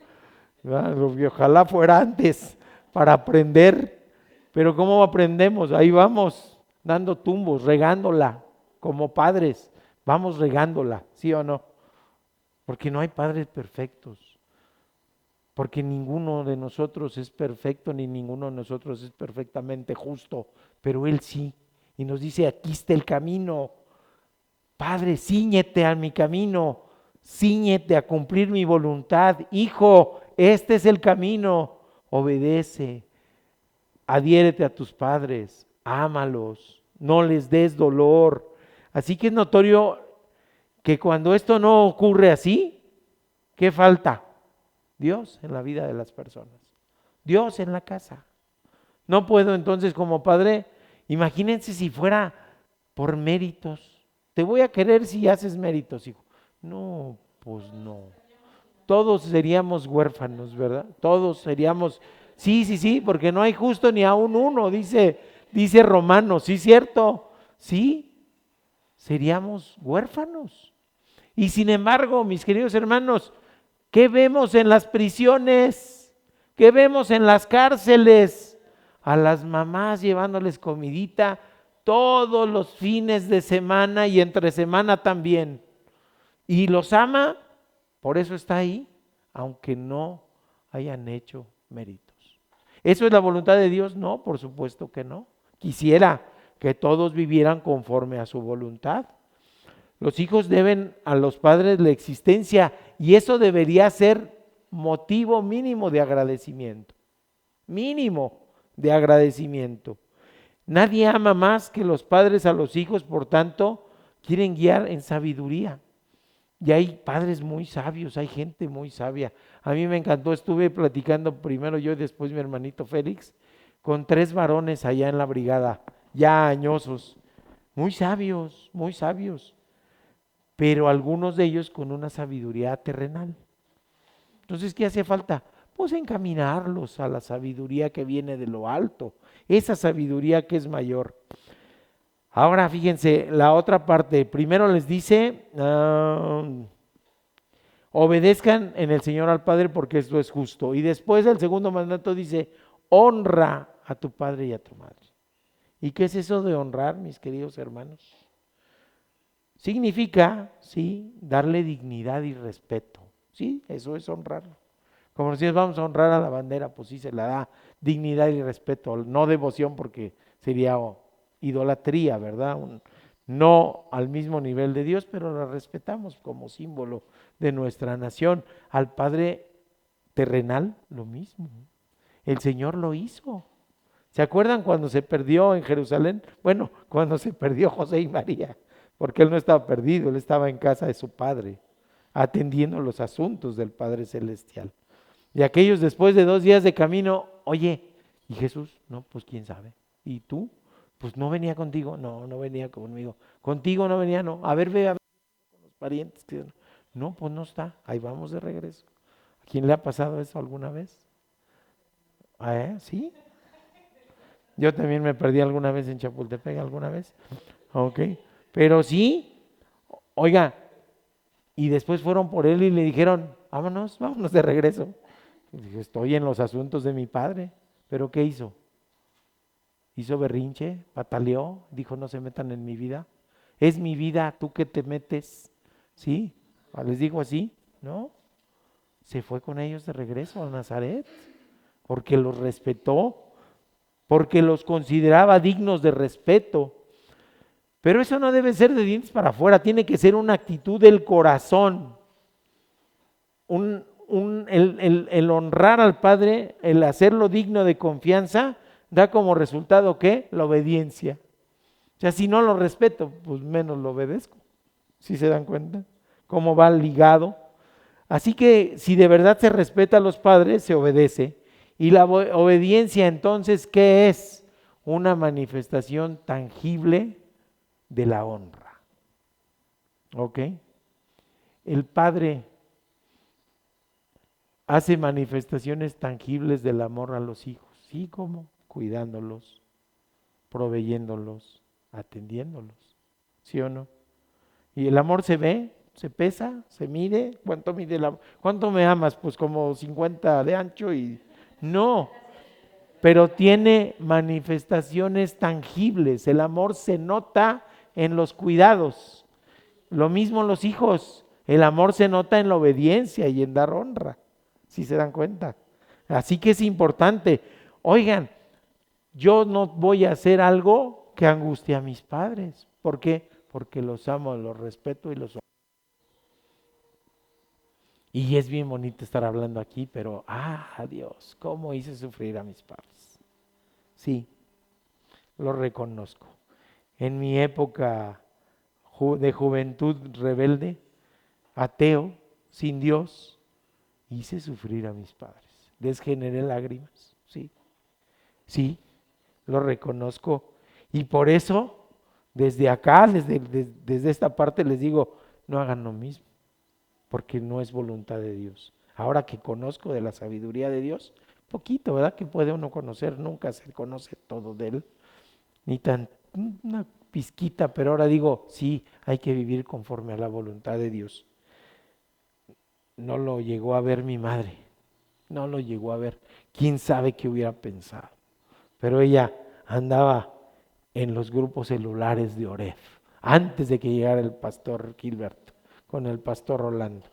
Ojalá fuera antes para aprender, pero ¿cómo aprendemos? Ahí vamos, dando tumbos, regándola, como padres, vamos regándola, ¿sí o no? Porque no hay padres perfectos, porque ninguno de nosotros es perfecto, ni ninguno de nosotros es perfectamente justo, pero Él sí, y nos dice, aquí está el camino, Padre, cíñete a mi camino, cíñete a cumplir mi voluntad, hijo, este es el camino, obedece, adhiérete a tus padres, ámalos, no les des dolor. Así que es notorio que cuando esto no ocurre así, ¿qué falta? Dios en la vida de las personas, Dios en la casa. No puedo entonces como padre, imagínense si fuera por méritos. Te voy a querer si haces méritos, hijo. No, pues no. Todos seríamos huérfanos, ¿verdad? Todos seríamos, sí, porque no hay justo ni aún uno, dice Romanos, ¿sí cierto? Sí, seríamos huérfanos. Y sin embargo, mis queridos hermanos, ¿qué vemos en las prisiones? ¿Qué vemos en las cárceles? A las mamás llevándoles comidita todos los fines de semana y entre semana también. Y los ama, por eso está ahí, aunque no hayan hecho méritos. ¿Eso es la voluntad de Dios? No, por supuesto que no. Quisiera que todos vivieran conforme a su voluntad. Los hijos deben a los padres la existencia y eso debería ser motivo mínimo de agradecimiento. Mínimo de agradecimiento. Nadie ama más que los padres a los hijos, por tanto, quieren guiar en sabiduría. Y hay padres muy sabios, hay gente muy sabia. A mí me encantó, estuve platicando primero yo y después mi hermanito Félix, con 3 varones allá en la brigada, ya añosos, muy sabios, pero algunos de ellos con una sabiduría terrenal. Entonces, ¿qué hace falta? Pues encaminarlos a la sabiduría que viene de lo alto, esa sabiduría que es mayor. Ahora fíjense, la otra parte, primero les dice, obedezcan en el Señor al Padre porque esto es justo. Y después el segundo mandato dice, honra a tu padre y a tu madre. ¿Y qué es eso de honrar, mis queridos hermanos? Significa, sí, darle dignidad y respeto. Sí, eso es honrarlo. Como decías, vamos a honrar a la bandera, pues sí se la da dignidad y respeto, no devoción porque sería idolatría, ¿verdad? No al mismo nivel de Dios, pero la respetamos como símbolo de nuestra nación. Al Padre terrenal, lo mismo. El Señor lo hizo. ¿Se acuerdan cuando se perdió en Jerusalén? Bueno, cuando se perdió José y María, porque él no estaba perdido, él estaba en casa de su Padre, atendiendo los asuntos del Padre Celestial. Y aquellos después de 2 días de camino, oye, ¿y Jesús? No, pues quién sabe. ¿Y tú? Pues no venía contigo. No, no venía conmigo. Contigo no venía, no. A ver, ve a ver con los parientes. No, pues no está. Ahí vamos de regreso. ¿A quién le ha pasado eso alguna vez? ¿Sí? Yo también me perdí alguna vez en Chapultepec, alguna vez. Ok. Pero sí, oiga, y después fueron por él y le dijeron, vámonos de regreso. Y dije, estoy en los asuntos de mi padre. ¿Pero qué hizo? Hizo berrinche, pataleó, dijo, no se metan en mi vida. Es mi vida, tú que te metes. ¿Sí? Les digo así, ¿no? se fue con ellos de regreso a Nazaret, porque los respetó, porque los consideraba dignos de respeto. Pero eso no debe ser de dientes para afuera, tiene que ser una actitud del corazón. El honrar al Padre, el hacerlo digno de confianza, da como resultado ¿qué? La obediencia. O sea, si no lo respeto, pues menos lo obedezco. ¿Sí se dan cuenta? Cómo va ligado. Así que si de verdad se respeta a los padres, se obedece. Y la obediencia entonces, ¿qué es? Una manifestación tangible de la honra. ¿Ok? El Padre hace manifestaciones tangibles del amor a los hijos. ¿Sí? ¿Cómo? Cuidándolos, proveyéndolos, atendiéndolos. ¿Sí o no? Y el amor se ve, se pesa, se mide. ¿Cuánto mide el amor? ¿Cuánto me amas? Pues como 50 de ancho y... No, pero tiene manifestaciones tangibles. El amor se nota en los cuidados. Lo mismo los hijos. El amor se nota en la obediencia y en dar honra. ¿Sí se dan cuenta? Así que es importante. Oigan, yo no voy a hacer algo que angustie a mis padres. ¿Por qué? Porque los amo, los respeto y los honro. Y es bien bonito estar hablando aquí, pero, Dios, ¿cómo hice sufrir a mis padres? Sí, lo reconozco. En mi época de juventud rebelde, ateo, sin Dios, hice sufrir a mis padres. Les generé lágrimas, sí, lo reconozco. Y por eso, desde acá, desde esta parte les digo, no hagan lo mismo, porque no es voluntad de Dios. Ahora que conozco de la sabiduría de Dios, poquito, ¿verdad? Que puede uno conocer, nunca se conoce todo de Él, ni tan una pizquita, pero ahora digo, sí, hay que vivir conforme a la voluntad de Dios. No lo llegó a ver mi madre, no lo llegó a ver. ¿Quién sabe qué hubiera pensado? Pero ella andaba en los grupos celulares de Oref, antes de que llegara el pastor Gilberto, con el pastor Rolando.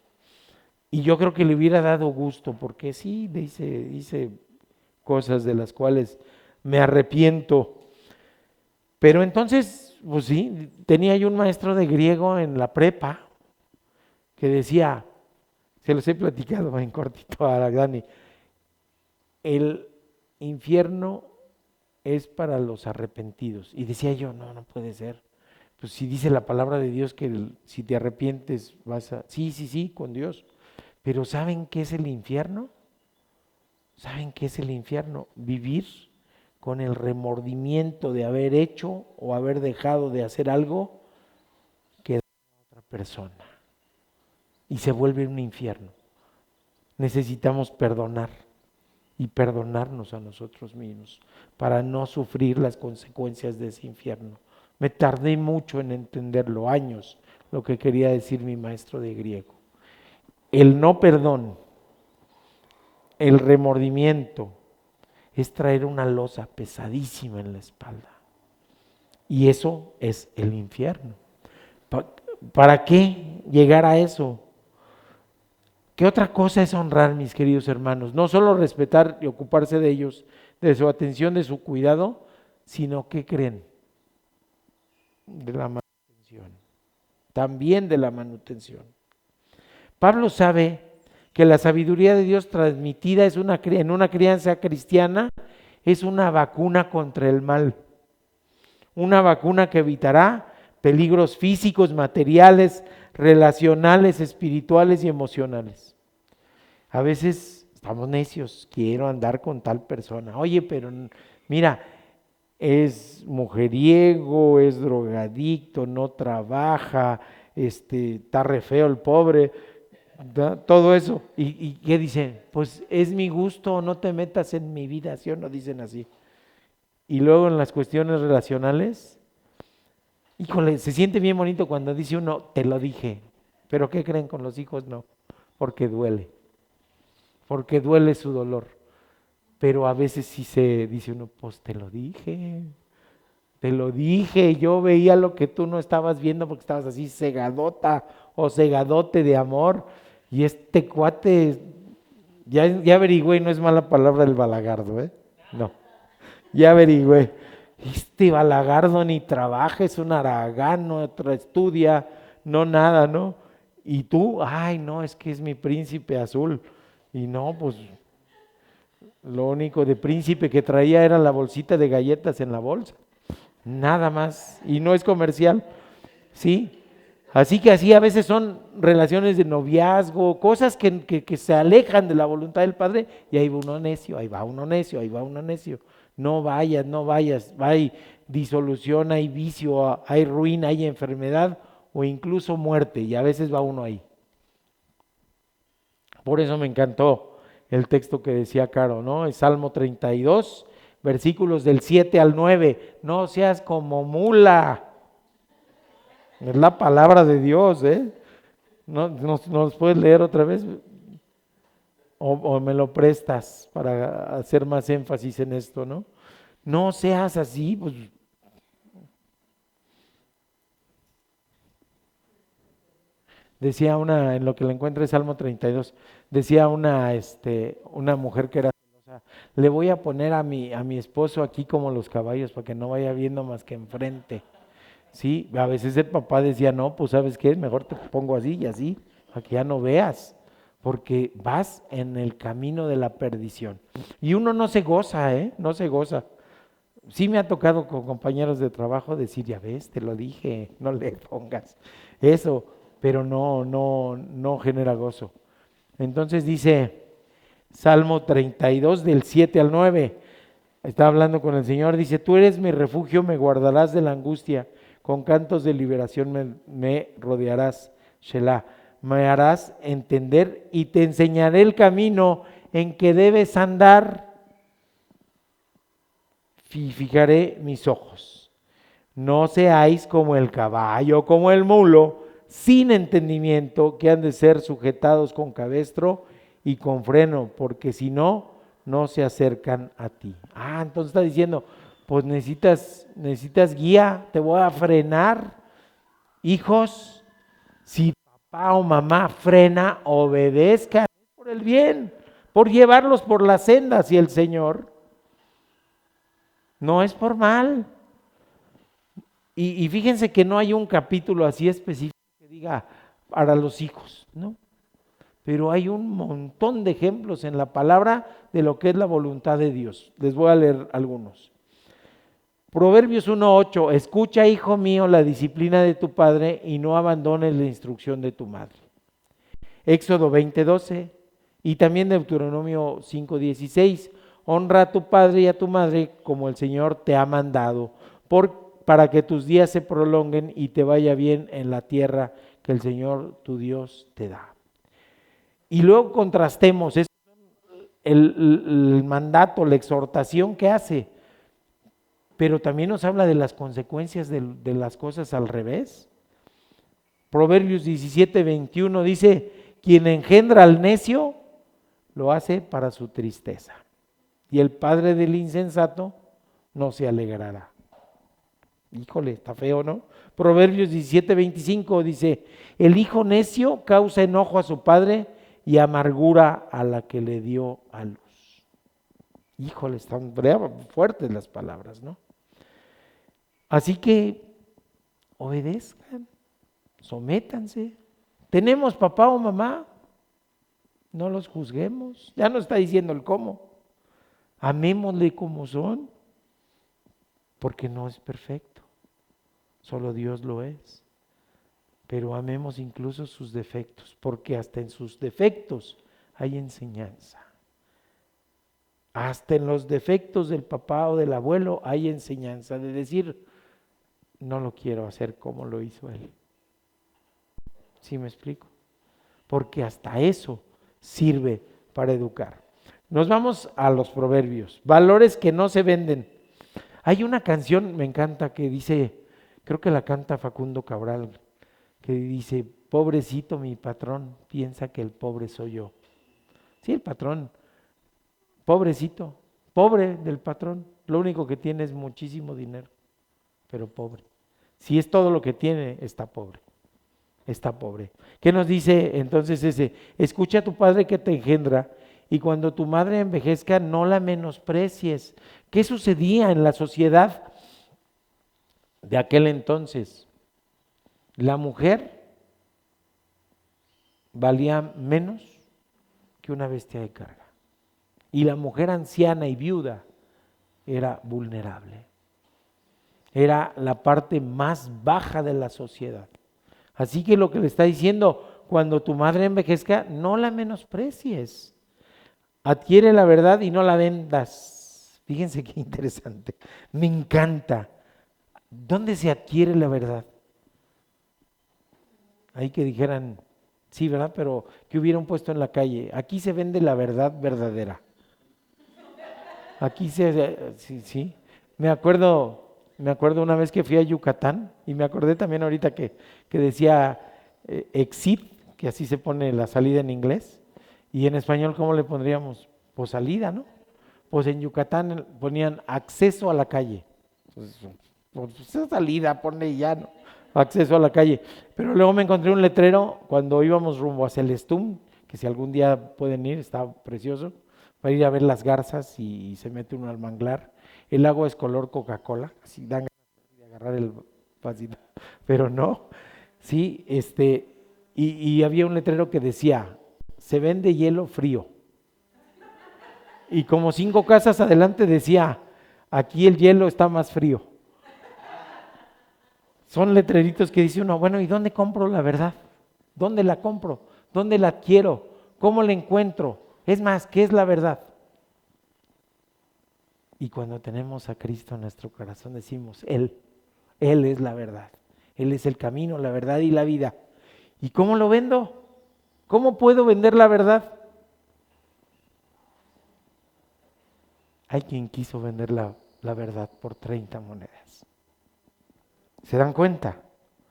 Y yo creo que le hubiera dado gusto, porque sí, hice cosas de las cuales me arrepiento. Pero entonces, pues sí, tenía yo un maestro de griego en la prepa que decía, se los he platicado en cortito a Dani, el infierno es para los arrepentidos. Y decía yo, no puede ser. Pues si dice la palabra de Dios que si te arrepientes vas a... Sí, con Dios. Pero ¿saben qué es el infierno? ¿Saben qué es el infierno? Vivir con el remordimiento de haber hecho o haber dejado de hacer algo que daña a otra persona. Y se vuelve un infierno. Necesitamos perdonar y perdonarnos a nosotros mismos para no sufrir las consecuencias de ese infierno. Me tardé mucho en entenderlo, años, lo que quería decir mi maestro de griego. El no perdón, el remordimiento, es traer una losa pesadísima en la espalda. Y eso es el infierno. ¿Para qué llegar a eso? ¿Qué otra cosa es honrar, mis queridos hermanos? No solo respetar y ocuparse de ellos, de su atención, de su cuidado, sino, ¿qué creen? De la manutención. También de la manutención. Pablo sabe que la sabiduría de Dios transmitida en una crianza cristiana es una vacuna contra el mal. Una vacuna que evitará peligros físicos, materiales, relacionales, espirituales y emocionales. A veces estamos necios, quiero andar con tal persona. Oye, pero mira, es mujeriego, es drogadicto, no trabaja, está re feo el pobre, todo eso. ¿Y qué dicen? Pues es mi gusto, no te metas en mi vida, ¿sí o no? Dicen así. Y luego en las cuestiones relacionales, híjole, se siente bien bonito cuando dice uno, te lo dije. Pero ¿qué creen? Con los hijos no, porque duele su dolor. Pero a veces sí se dice uno, pues te lo dije, yo veía lo que tú no estabas viendo porque estabas así cegadota o cegadote de amor. Y este cuate Ya averigüé, no es mala palabra el balagardo, ¿eh? No, ya averigüé. Este balagardo ni trabaja, es un haragán, no estudia, no nada, ¿no? Y tú, ay, no, es que es mi príncipe azul. Y no, pues lo único de príncipe que traía era la bolsita de galletas en la bolsa. Nada más. Y no es comercial, ¿sí? Así que así a veces son relaciones de noviazgo, cosas que se alejan de la voluntad del Padre y ahí va uno necio, ahí va uno necio, ahí va uno necio. No vayas, no vayas, hay disolución, hay vicio, hay ruina, hay enfermedad o incluso muerte y a veces va uno ahí. Por eso me encantó el texto que decía Caro, ¿no? Es Salmo 32, versículos del 7 al 9. No seas como mula. Es la palabra de Dios, ¿eh? ¿No, nos puedes leer otra vez? O me lo prestas para hacer más énfasis en esto, ¿no? No seas así, pues. Decía una, en lo que le encuentro en Salmo 32, decía una mujer que era celosa, le voy a poner a mi esposo aquí como los caballos para que no vaya viendo más que enfrente. Sí, a veces el papá decía, no, pues ¿sabes qué? Mejor te pongo así y así, para que ya no veas, porque vas en el camino de la perdición. Y uno no se goza, ¿eh? No se goza. Sí me ha tocado con compañeros de trabajo decir, ya ves, te lo dije, no le pongas eso, pero no genera gozo. Entonces dice Salmo 32 del 7 al 9, está hablando con el Señor, dice, tú eres mi refugio, me guardarás de la angustia, con cantos de liberación me rodearás, Shelah, me harás entender y te enseñaré el camino en que debes andar y fijaré mis ojos. No seáis como el caballo, como el mulo, sin entendimiento, que han de ser sujetados con cabestro y con freno, porque si no, no se acercan a ti. Entonces está diciendo, pues necesitas guía, te voy a frenar. Hijos, si papá o mamá frena, obedezcan por el bien, por llevarlos por las sendas y el Señor. No es por mal. Y fíjense que no hay un capítulo así específico que diga para los hijos, ¿no? Pero hay un montón de ejemplos en la palabra de lo que es la voluntad de Dios. Les voy a leer algunos. Proverbios 1:8, escucha, hijo mío, la disciplina de tu padre y no abandones la instrucción de tu madre. Éxodo 20:12 y también Deuteronomio 5:16, honra a tu padre y a tu madre como el Señor te ha mandado, para que tus días se prolonguen y te vaya bien en la tierra que el Señor tu Dios te da. Y luego contrastemos el mandato, la exhortación que hace, pero también nos habla de las consecuencias de las cosas al revés. Proverbios 17:21 dice, quien engendra al necio lo hace para su tristeza, y el padre del insensato no se alegrará. Híjole, está feo, ¿no? Proverbios 17:25 dice, el hijo necio causa enojo a su padre y amargura a la que le dio a luz. Híjole, están fuertes las palabras, ¿no? Así que obedezcan, sométanse. ¿Tenemos papá o mamá? No los juzguemos. Ya no está diciendo el cómo. Amémosle como son, porque no es perfecto. Solo Dios lo es. Pero amemos incluso sus defectos, porque hasta en sus defectos hay enseñanza. Hasta en los defectos del papá o del abuelo hay enseñanza de decir, no lo quiero hacer como lo hizo él. ¿Sí me explico? Porque hasta eso sirve para educar. Nos vamos a los proverbios, valores que no se venden. Hay una canción, me encanta, que dice, creo que la canta Facundo Cabral, que dice, pobrecito mi patrón, piensa que el pobre soy yo. Sí, el patrón, pobrecito, pobre del patrón, lo único que tiene es muchísimo dinero, pero pobre. Si es todo lo que tiene, está pobre. Está pobre. ¿Qué nos dice entonces ese? Escucha a tu padre que te engendra y cuando tu madre envejezca, no la menosprecies. ¿Qué sucedía en la sociedad de aquel entonces? La mujer valía menos que una bestia de carga. Y la mujer anciana y viuda era vulnerable. Era la parte más baja de la sociedad. Así que lo que le está diciendo, cuando tu madre envejezca, no la menosprecies. Adquiere la verdad y no la vendas. Fíjense qué interesante. Me encanta. ¿Dónde se adquiere la verdad? Ahí que dijeran, sí, ¿verdad? Pero que hubieran puesto en la calle. Aquí se vende la verdad verdadera. Aquí sí. Me acuerdo una vez que fui a Yucatán y me acordé también ahorita que decía exit, que así se pone la salida en inglés, y en español, ¿cómo le pondríamos? Pues salida, ¿no? Pues en Yucatán ponían acceso a la calle. Entonces, pues esa salida, ponle ya, ¿no? Acceso a la calle. Pero luego me encontré un letrero cuando íbamos rumbo a Celestún, que si algún día pueden ir, está precioso, para ir a ver las garzas y se mete uno al manglar. El agua es color Coca-Cola, así dan ganas de agarrar el vasito, pero no, sí, y había un letrero que decía, se vende hielo frío. Y como 5 casas adelante decía, aquí el hielo está más frío. Son letreritos que dice uno, bueno, ¿y dónde compro la verdad? ¿Dónde la compro? ¿Dónde la adquiero? ¿Cómo la encuentro? Es más, ¿qué es la verdad? Y cuando tenemos a Cristo en nuestro corazón decimos, Él es la verdad. Él es el camino, la verdad y la vida. ¿Y cómo lo vendo? ¿Cómo puedo vender la verdad? Hay quien quiso vender la verdad por 30 monedas. ¿Se dan cuenta?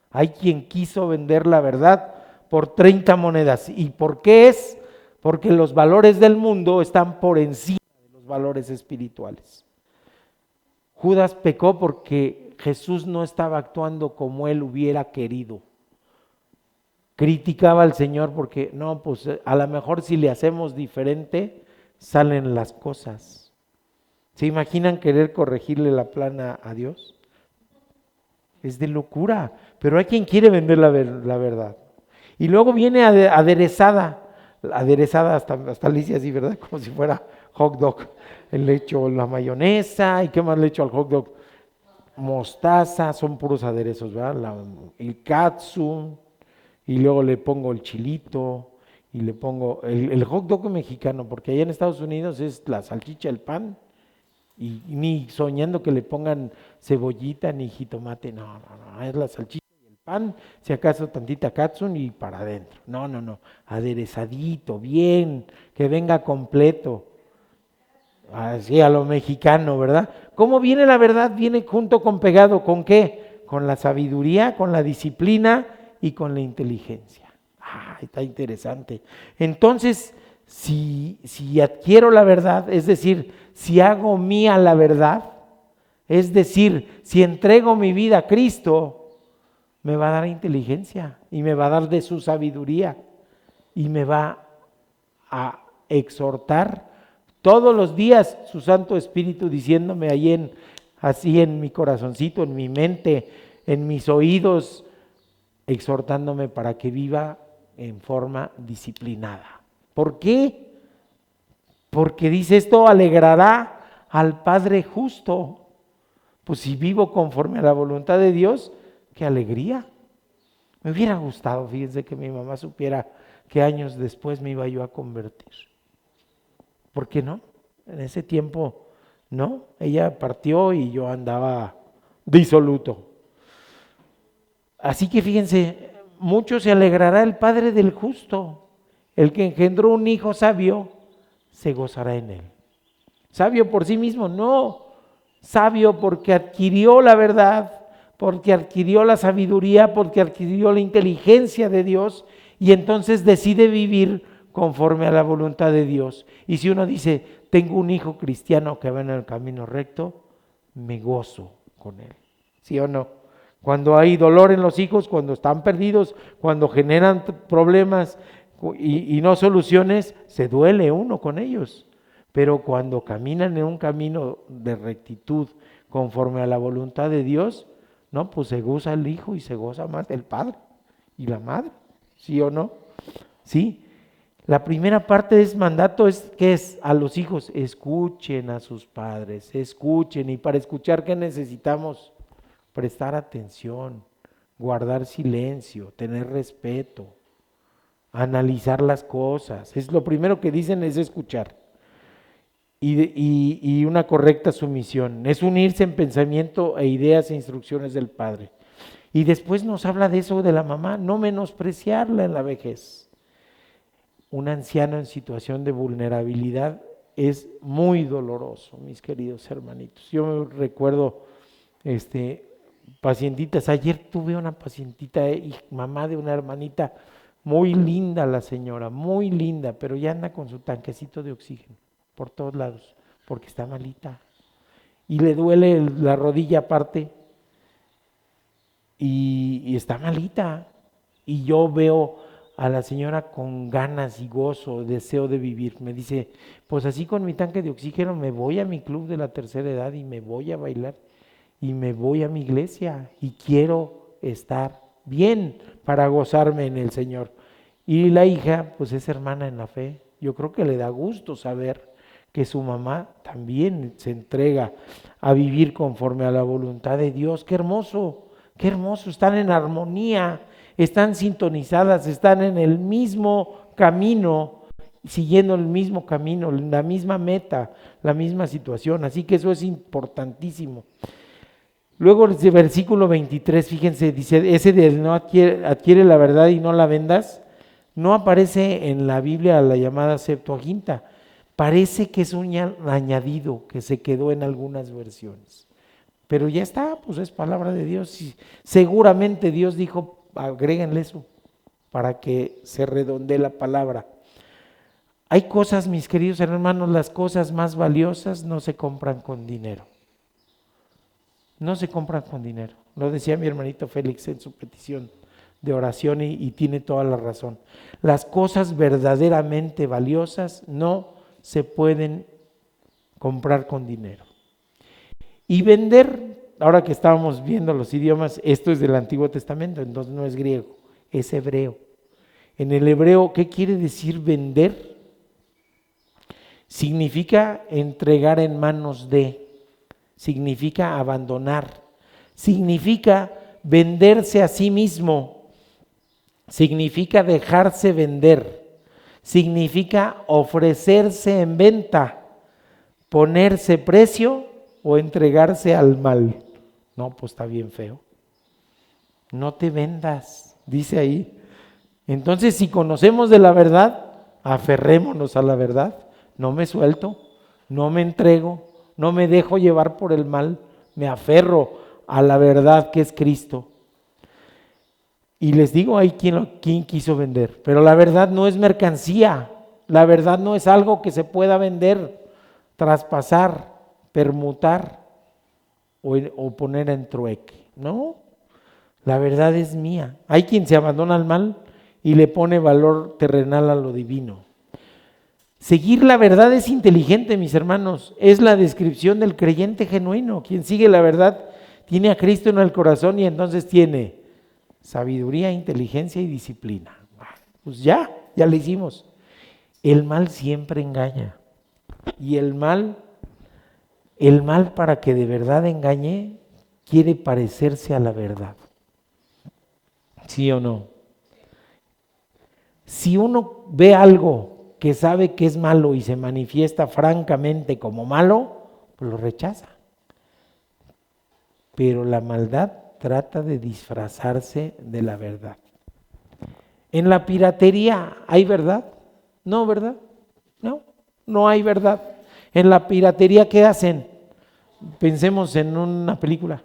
Hay quien quiso vender la verdad por 30 monedas. ¿Y por qué es? Porque los valores del mundo están por encima de los valores espirituales. Judas pecó porque Jesús no estaba actuando como él hubiera querido. Criticaba al Señor porque, no, pues a lo mejor si le hacemos diferente, salen las cosas. ¿Se imaginan querer corregirle la plana a Dios? Es de locura, pero hay quien quiere vender la verdad. Y luego viene aderezada hasta le hice así, ¿verdad? Como si fuera hot dog. Le echo la mayonesa, ¿y qué más le echo al hot dog? Mostaza, son puros aderezos, ¿verdad? El katsu, y luego le pongo el chilito, y le pongo el hot dog mexicano, porque allá en Estados Unidos es la salchicha, el pan, y ni soñando que le pongan cebollita ni jitomate, no, es la salchicha y el pan, si acaso tantita katsun y para adentro, no, aderezadito, bien, que venga completo, así a lo mexicano, ¿verdad? ¿Cómo viene la verdad? Viene junto con pegado, ¿con qué? Con la sabiduría, con la disciplina y con la inteligencia. Está interesante. Entonces, si adquiero la verdad, es decir, si hago mía la verdad, es decir, si entrego mi vida a Cristo, me va a dar inteligencia y me va a dar de su sabiduría y me va a exhortar todos los días su Santo Espíritu diciéndome ahí así en mi corazoncito, en mi mente, en mis oídos, exhortándome para que viva en forma disciplinada. ¿Por qué? Porque dice esto alegrará al Padre justo. Pues si vivo conforme a la voluntad de Dios, qué alegría. Me hubiera gustado, fíjense, que mi mamá supiera que años después me iba yo a convertir. ¿Por qué no? En ese tiempo, no, ella partió y yo andaba disoluto. Así que fíjense, mucho se alegrará el Padre del justo. El que engendró un hijo sabio, se gozará en él. ¿Sabio por sí mismo? No. Sabio porque adquirió la verdad, porque adquirió la sabiduría, porque adquirió la inteligencia de Dios y entonces decide vivir conforme a la voluntad de Dios. Y si uno dice, tengo un hijo cristiano que va en el camino recto, me gozo con él. ¿Sí o no? Cuando hay dolor en los hijos, cuando están perdidos, cuando generan problemas, y no soluciones, se duele uno con ellos. Pero cuando caminan en un camino de rectitud, conforme a la voluntad de Dios, no, pues se goza el hijo y se goza más el padre y la madre, ¿sí o no? Sí. La primera parte de ese mandato es que es a los hijos, escuchen a sus padres, escuchen, y para escuchar, ¿qué necesitamos? Prestar atención, guardar silencio, tener respeto, analizar las cosas. Es lo primero que dicen, es escuchar. Y una correcta sumisión, es unirse en pensamiento e ideas e instrucciones del Padre. Y después nos habla de eso de la mamá, no menospreciarla en la vejez. Un anciano en situación de vulnerabilidad es muy doloroso, mis queridos hermanitos. Yo recuerdo pacientitas, ayer tuve una pacientita, mamá de una hermanita, muy linda la señora, muy linda, pero ya anda con su tanquecito de oxígeno por todos lados, porque está malita y le duele la rodilla aparte y está malita, y yo veo a la señora con ganas y gozo, deseo de vivir. Me dice, pues así con mi tanque de oxígeno me voy a mi club de la tercera edad y me voy a bailar y me voy a mi iglesia y quiero estar bien para gozarme en el Señor. Y la hija pues es hermana en la fe. Yo creo que le da gusto saber que su mamá también se entrega a vivir conforme a la voluntad de Dios. Qué hermoso, están en armonía, están sintonizadas, están en el mismo camino, siguiendo el mismo camino, la misma meta, la misma situación. Así que eso es importantísimo. Luego el versículo 23, fíjense, dice, ese de no adquiere la verdad y no la vendas, no aparece en la Biblia la llamada Septuaginta. Parece que es un añadido que se quedó en algunas versiones. Pero ya está, pues es palabra de Dios. Y seguramente Dios dijo, agréguenle eso, para que se redondee la palabra. Hay cosas, mis queridos hermanos, las cosas más valiosas no se compran con dinero. No se compran con dinero. Lo decía mi hermanito Félix en su petición de oración y tiene toda la razón. Las cosas verdaderamente valiosas no se pueden comprar con dinero. Y vender, ahora que estábamos viendo los idiomas, esto es del Antiguo Testamento, entonces no es griego, es hebreo. En el hebreo, ¿qué quiere decir vender? Significa entregar en manos de, significa abandonar, significa venderse a sí mismo, significa dejarse vender, significa ofrecerse en venta, ponerse precio o entregarse al mal. No, pues está bien feo. No te vendas, dice ahí. Entonces, si conocemos de la verdad, aferrémonos a la verdad. No me suelto, no me entrego, no me dejo llevar por el mal, me aferro a la verdad que es Cristo. Y les digo, hay quien quiso vender, pero la verdad no es mercancía, la verdad no es algo que se pueda vender, traspasar, permutar o poner en trueque. No, la verdad es mía. Hay quien se abandona al mal y le pone valor terrenal a lo divino. Seguir la verdad es inteligente, mis hermanos, es la descripción del creyente genuino. Quien sigue la verdad tiene a Cristo en el corazón y entonces tiene sabiduría, inteligencia y disciplina. Pues ya le hicimos. El mal siempre engaña. Y el mal para que de verdad engañe, quiere parecerse a la verdad. ¿Sí o no? Si uno ve algo que sabe que es malo y se manifiesta francamente como malo, pues lo rechaza. Pero la maldad trata de disfrazarse de la verdad. En la piratería hay verdad, no, ¿verdad? No hay verdad. En la piratería, ¿qué hacen? Pensemos en una película.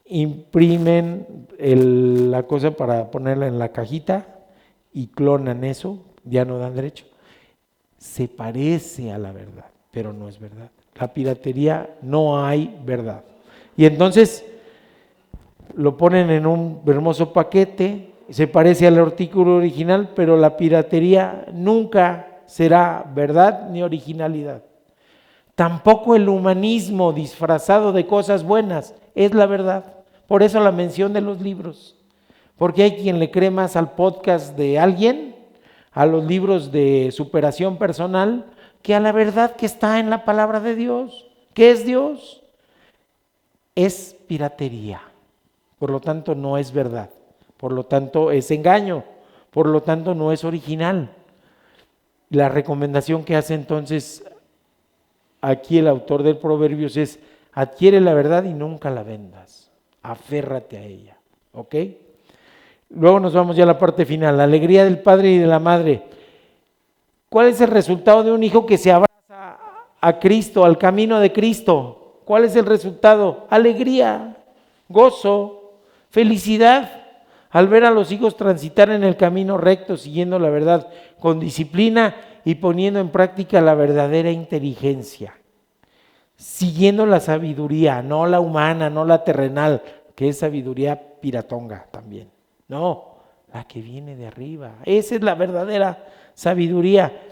Imprimen la cosa para ponerla en la cajita y clonan eso, ya no dan derecho. Se parece a la verdad, pero no es verdad. La piratería no hay verdad. Y entonces lo ponen en un hermoso paquete, se parece al artículo original, pero la piratería nunca será verdad ni originalidad. Tampoco el humanismo disfrazado de cosas buenas es la verdad. Por eso la mención de los libros. Porque hay quien le cree más al podcast de alguien, a los libros de superación personal, que a la verdad que está en la palabra de Dios. ¿Qué es Dios? Es piratería. Por lo tanto, no es verdad. Por lo tanto, es engaño. Por lo tanto, no es original. La recomendación que hace entonces aquí el autor del Proverbios es: adquiere la verdad y nunca la vendas. Aférrate a ella. ¿Ok? Luego nos vamos ya a la parte final, la alegría del padre y de la madre. ¿Cuál es el resultado de un hijo que se abraza a Cristo, al camino de Cristo? ¿Cuál es el resultado? Alegría, gozo, felicidad al ver a los hijos transitar en el camino recto, siguiendo la verdad con disciplina y poniendo en práctica la verdadera inteligencia, siguiendo la sabiduría, no la humana, no la terrenal, que es sabiduría piratonga también. No, la que viene de arriba. Esa es la verdadera sabiduría.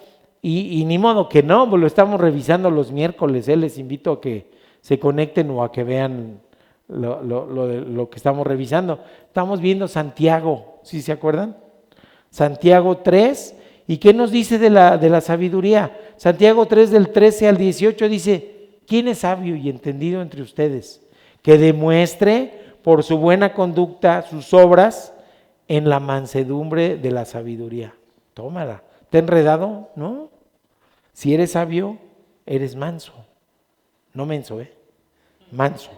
Y ni modo que no, pues lo estamos revisando los miércoles. Les invito a que se conecten o a que vean lo que estamos revisando. Estamos viendo Santiago, ¿sí se acuerdan? Santiago 3. ¿Y qué nos dice de la sabiduría? Santiago 3 del 13 al 18 dice: ¿quién es sabio y entendido entre ustedes? Que demuestre por su buena conducta sus obras en la mansedumbre de la sabiduría. Tómala. ¿Te he enredado? ¿No? Si eres sabio, eres manso. No menso, manso.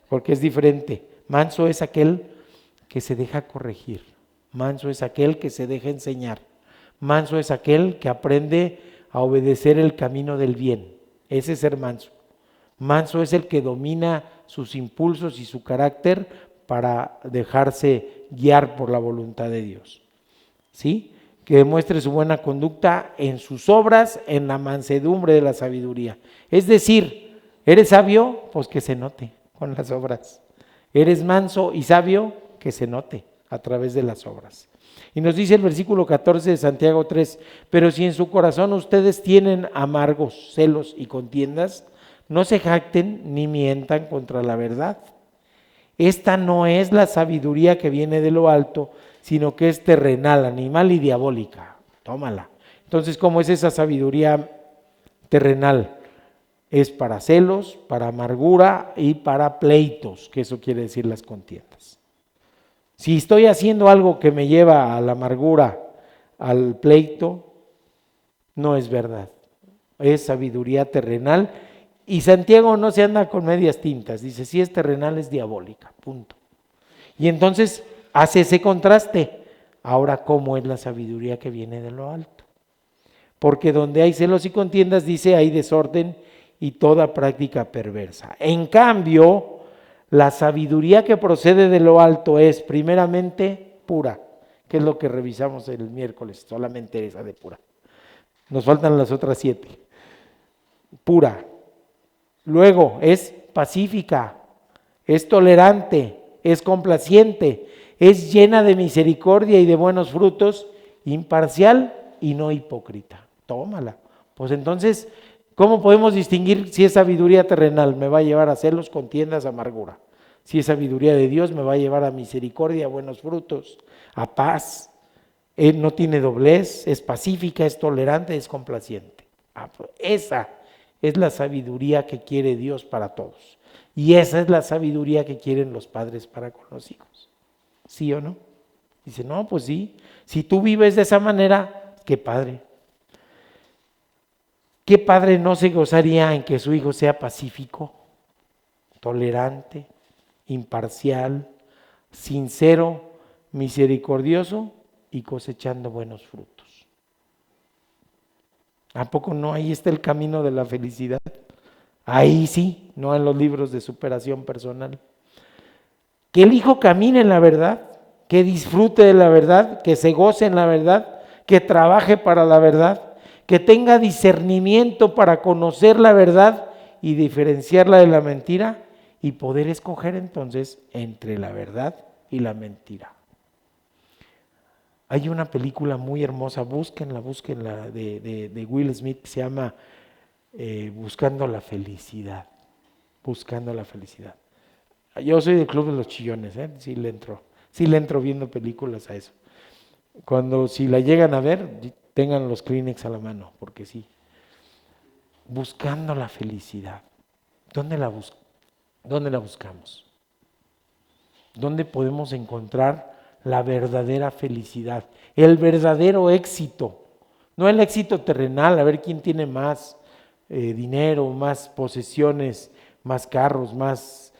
Porque es diferente. Manso es aquel que se deja corregir. Manso es aquel que se deja enseñar. Manso es aquel que aprende a obedecer el camino del bien. Ese es ser manso. Manso es el que domina sus impulsos y su carácter para dejarse guiar por la voluntad de Dios. ¿Sí? Que demuestre su buena conducta en sus obras, en la mansedumbre de la sabiduría. Es decir, ¿eres sabio? Pues que se note con las obras. ¿Eres manso y sabio? Que se note a través de las obras. Y nos dice el versículo 14 de Santiago 3: pero si en su corazón ustedes tienen amargos, celos y contiendas, no se jacten ni mientan contra la verdad. Esta no es la sabiduría que viene de lo alto, sino que es terrenal, animal y diabólica. Tómala. Entonces, ¿cómo es esa sabiduría terrenal? Es para celos, para amargura y para pleitos, que eso quiere decir las contiendas. Si estoy haciendo algo que me lleva a la amargura, al pleito, no es verdad. Es sabiduría terrenal. Y Santiago no se anda con medias tintas, dice: si es terrenal es diabólica, punto. Y entonces hace ese contraste. Ahora, ¿cómo es la sabiduría que viene de lo alto? Porque donde hay celos y contiendas, dice, hay desorden y toda práctica perversa. En cambio, la sabiduría que procede de lo alto es primeramente pura, que es lo que revisamos el miércoles, solamente esa de pura. Nos faltan las otras 7. Pura. Luego es pacífica, es tolerante, es complaciente, es llena de misericordia y de buenos frutos, imparcial y no hipócrita. Tómala. Pues entonces, ¿cómo podemos distinguir si es sabiduría terrenal? Me va a llevar a celos, contiendas, amargura. Si es sabiduría de Dios, me va a llevar a misericordia, a buenos frutos, a paz. No tiene doblez, es pacífica, es tolerante, es complaciente. Esa es la sabiduría que quiere Dios para todos. Y esa es la sabiduría que quieren los padres para con los hijos. ¿Sí o no? Dice, no, pues sí. Si tú vives de esa manera, qué padre. ¿Qué padre no se gozaría en que su hijo sea pacífico, tolerante, imparcial, sincero, misericordioso y cosechando buenos frutos? ¿A poco no? Ahí está el camino de la felicidad. Ahí sí, no en los libros de superación personal. Que el hijo camine en la verdad, que disfrute de la verdad, que se goce en la verdad, que trabaje para la verdad, que tenga discernimiento para conocer la verdad y diferenciarla de la mentira y poder escoger entonces entre la verdad y la mentira. Hay una película muy hermosa, búsquenla, de Will Smith, que se llama Buscando la Felicidad. Buscando la Felicidad. Yo soy del Club de los Chillones, sí le entro viendo películas a eso. Si la llegan a ver, tengan los Kleenex a la mano, porque sí. Buscando la felicidad. ¿Dónde la buscamos? ¿Dónde podemos encontrar la verdadera felicidad? El verdadero éxito. No el éxito terrenal, a ver quién tiene más dinero, más posesiones, más carros, más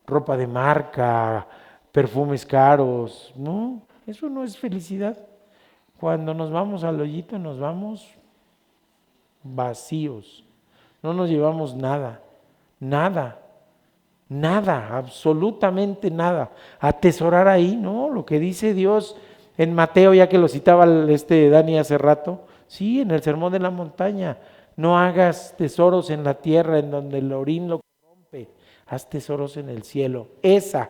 ropa de marca, perfumes caros. No, eso no es felicidad. Cuando nos vamos al hoyito nos vamos vacíos, no nos llevamos nada, absolutamente nada. Atesorar ahí, ¿no? Lo que dice Dios en Mateo, ya que lo citaba Dani hace rato, sí, en el Sermón de la Montaña, no hagas tesoros en la tierra en donde el orín lo corrompe, haz tesoros en el cielo. Esa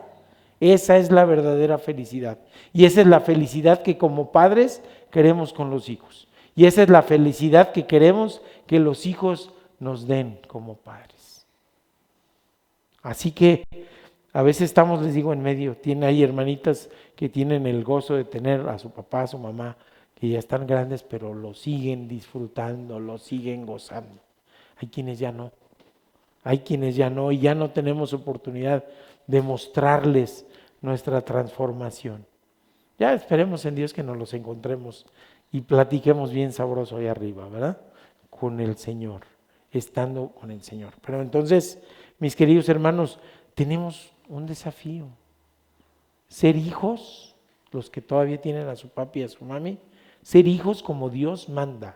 es la verdadera felicidad. Y esa es la felicidad que como padres queremos con los hijos. Y esa es la felicidad que queremos que los hijos nos den como padres. Así que a veces estamos, les digo, en medio. Hay hermanitas que tienen el gozo de tener a su papá, a su mamá, que ya están grandes, pero lo siguen disfrutando, lo siguen gozando. Hay quienes ya no. Y ya no tenemos oportunidad de mostrarles nuestra transformación. Ya esperemos en Dios que nos los encontremos y platiquemos bien sabroso ahí arriba, ¿verdad? Con el Señor, estando con el Señor. Pero entonces, mis queridos hermanos, tenemos un desafío. Ser hijos, los que todavía tienen a su papi y a su mami, ser hijos como Dios manda.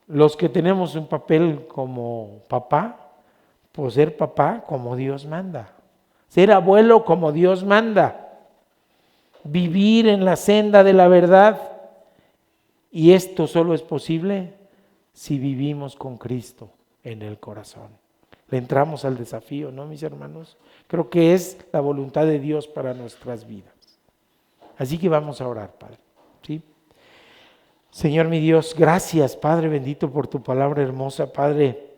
Los que tenemos un papel como papá, pues ser papá como Dios manda. Ser abuelo como Dios manda. Vivir en la senda de la verdad. Y esto solo es posible si vivimos con Cristo en el corazón. Le entramos al desafío, ¿no, mis hermanos? Creo que es la voluntad de Dios para nuestras vidas. Así que vamos a orar, Padre. ¿Sí? Señor mi Dios, gracias, Padre bendito, por tu palabra hermosa, Padre.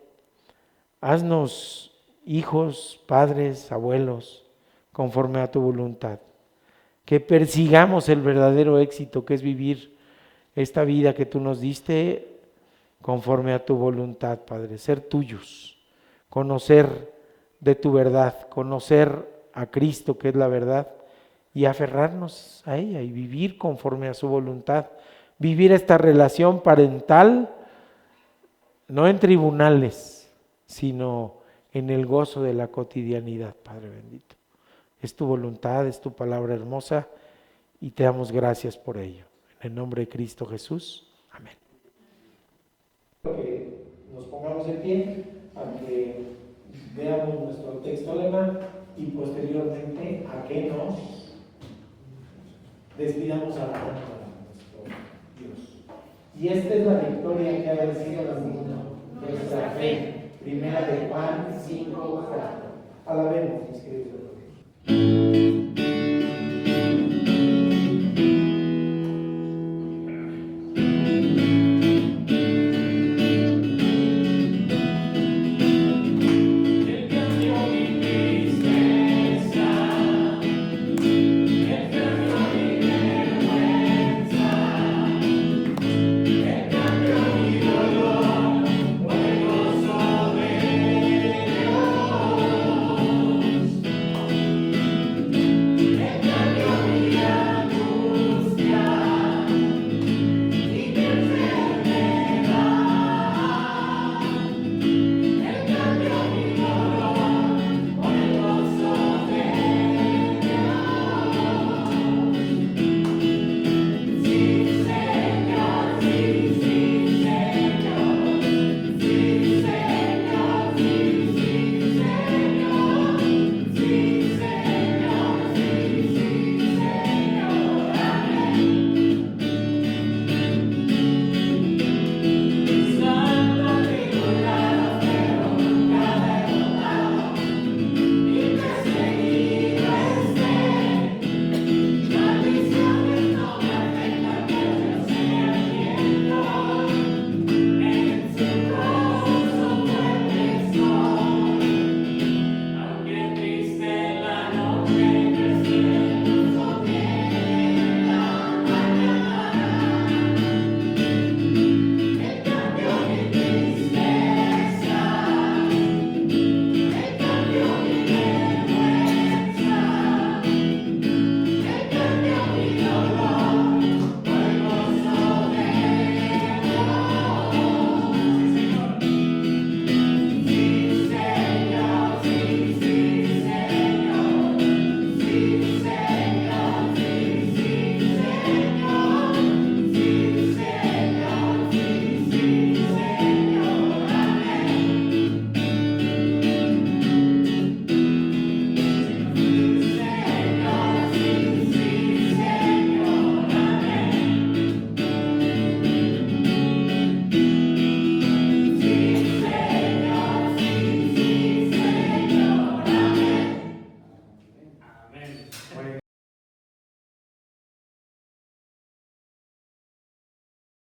Haznos hijos, padres, abuelos, conforme a tu voluntad. Que persigamos el verdadero éxito, que es vivir esta vida que tú nos diste conforme a tu voluntad, Padre. Ser tuyos, conocer de tu verdad, conocer a Cristo, que es la verdad, y aferrarnos a ella y vivir conforme a su voluntad. Vivir esta relación parental, no en tribunales, sino en el gozo de la cotidianidad, Padre bendito. Es tu voluntad, es tu palabra hermosa y te damos gracias por ello. En el nombre de Cristo Jesús. Amén. Que nos pongamos en pie para que veamos nuestro texto alemán y posteriormente a que nos despidamos a la nuestro Dios. Y esta es la victoria que ha vencido al mundo, nuestra fe. Primera de Juan 5:4. Alabemos, mis queridos hermanos.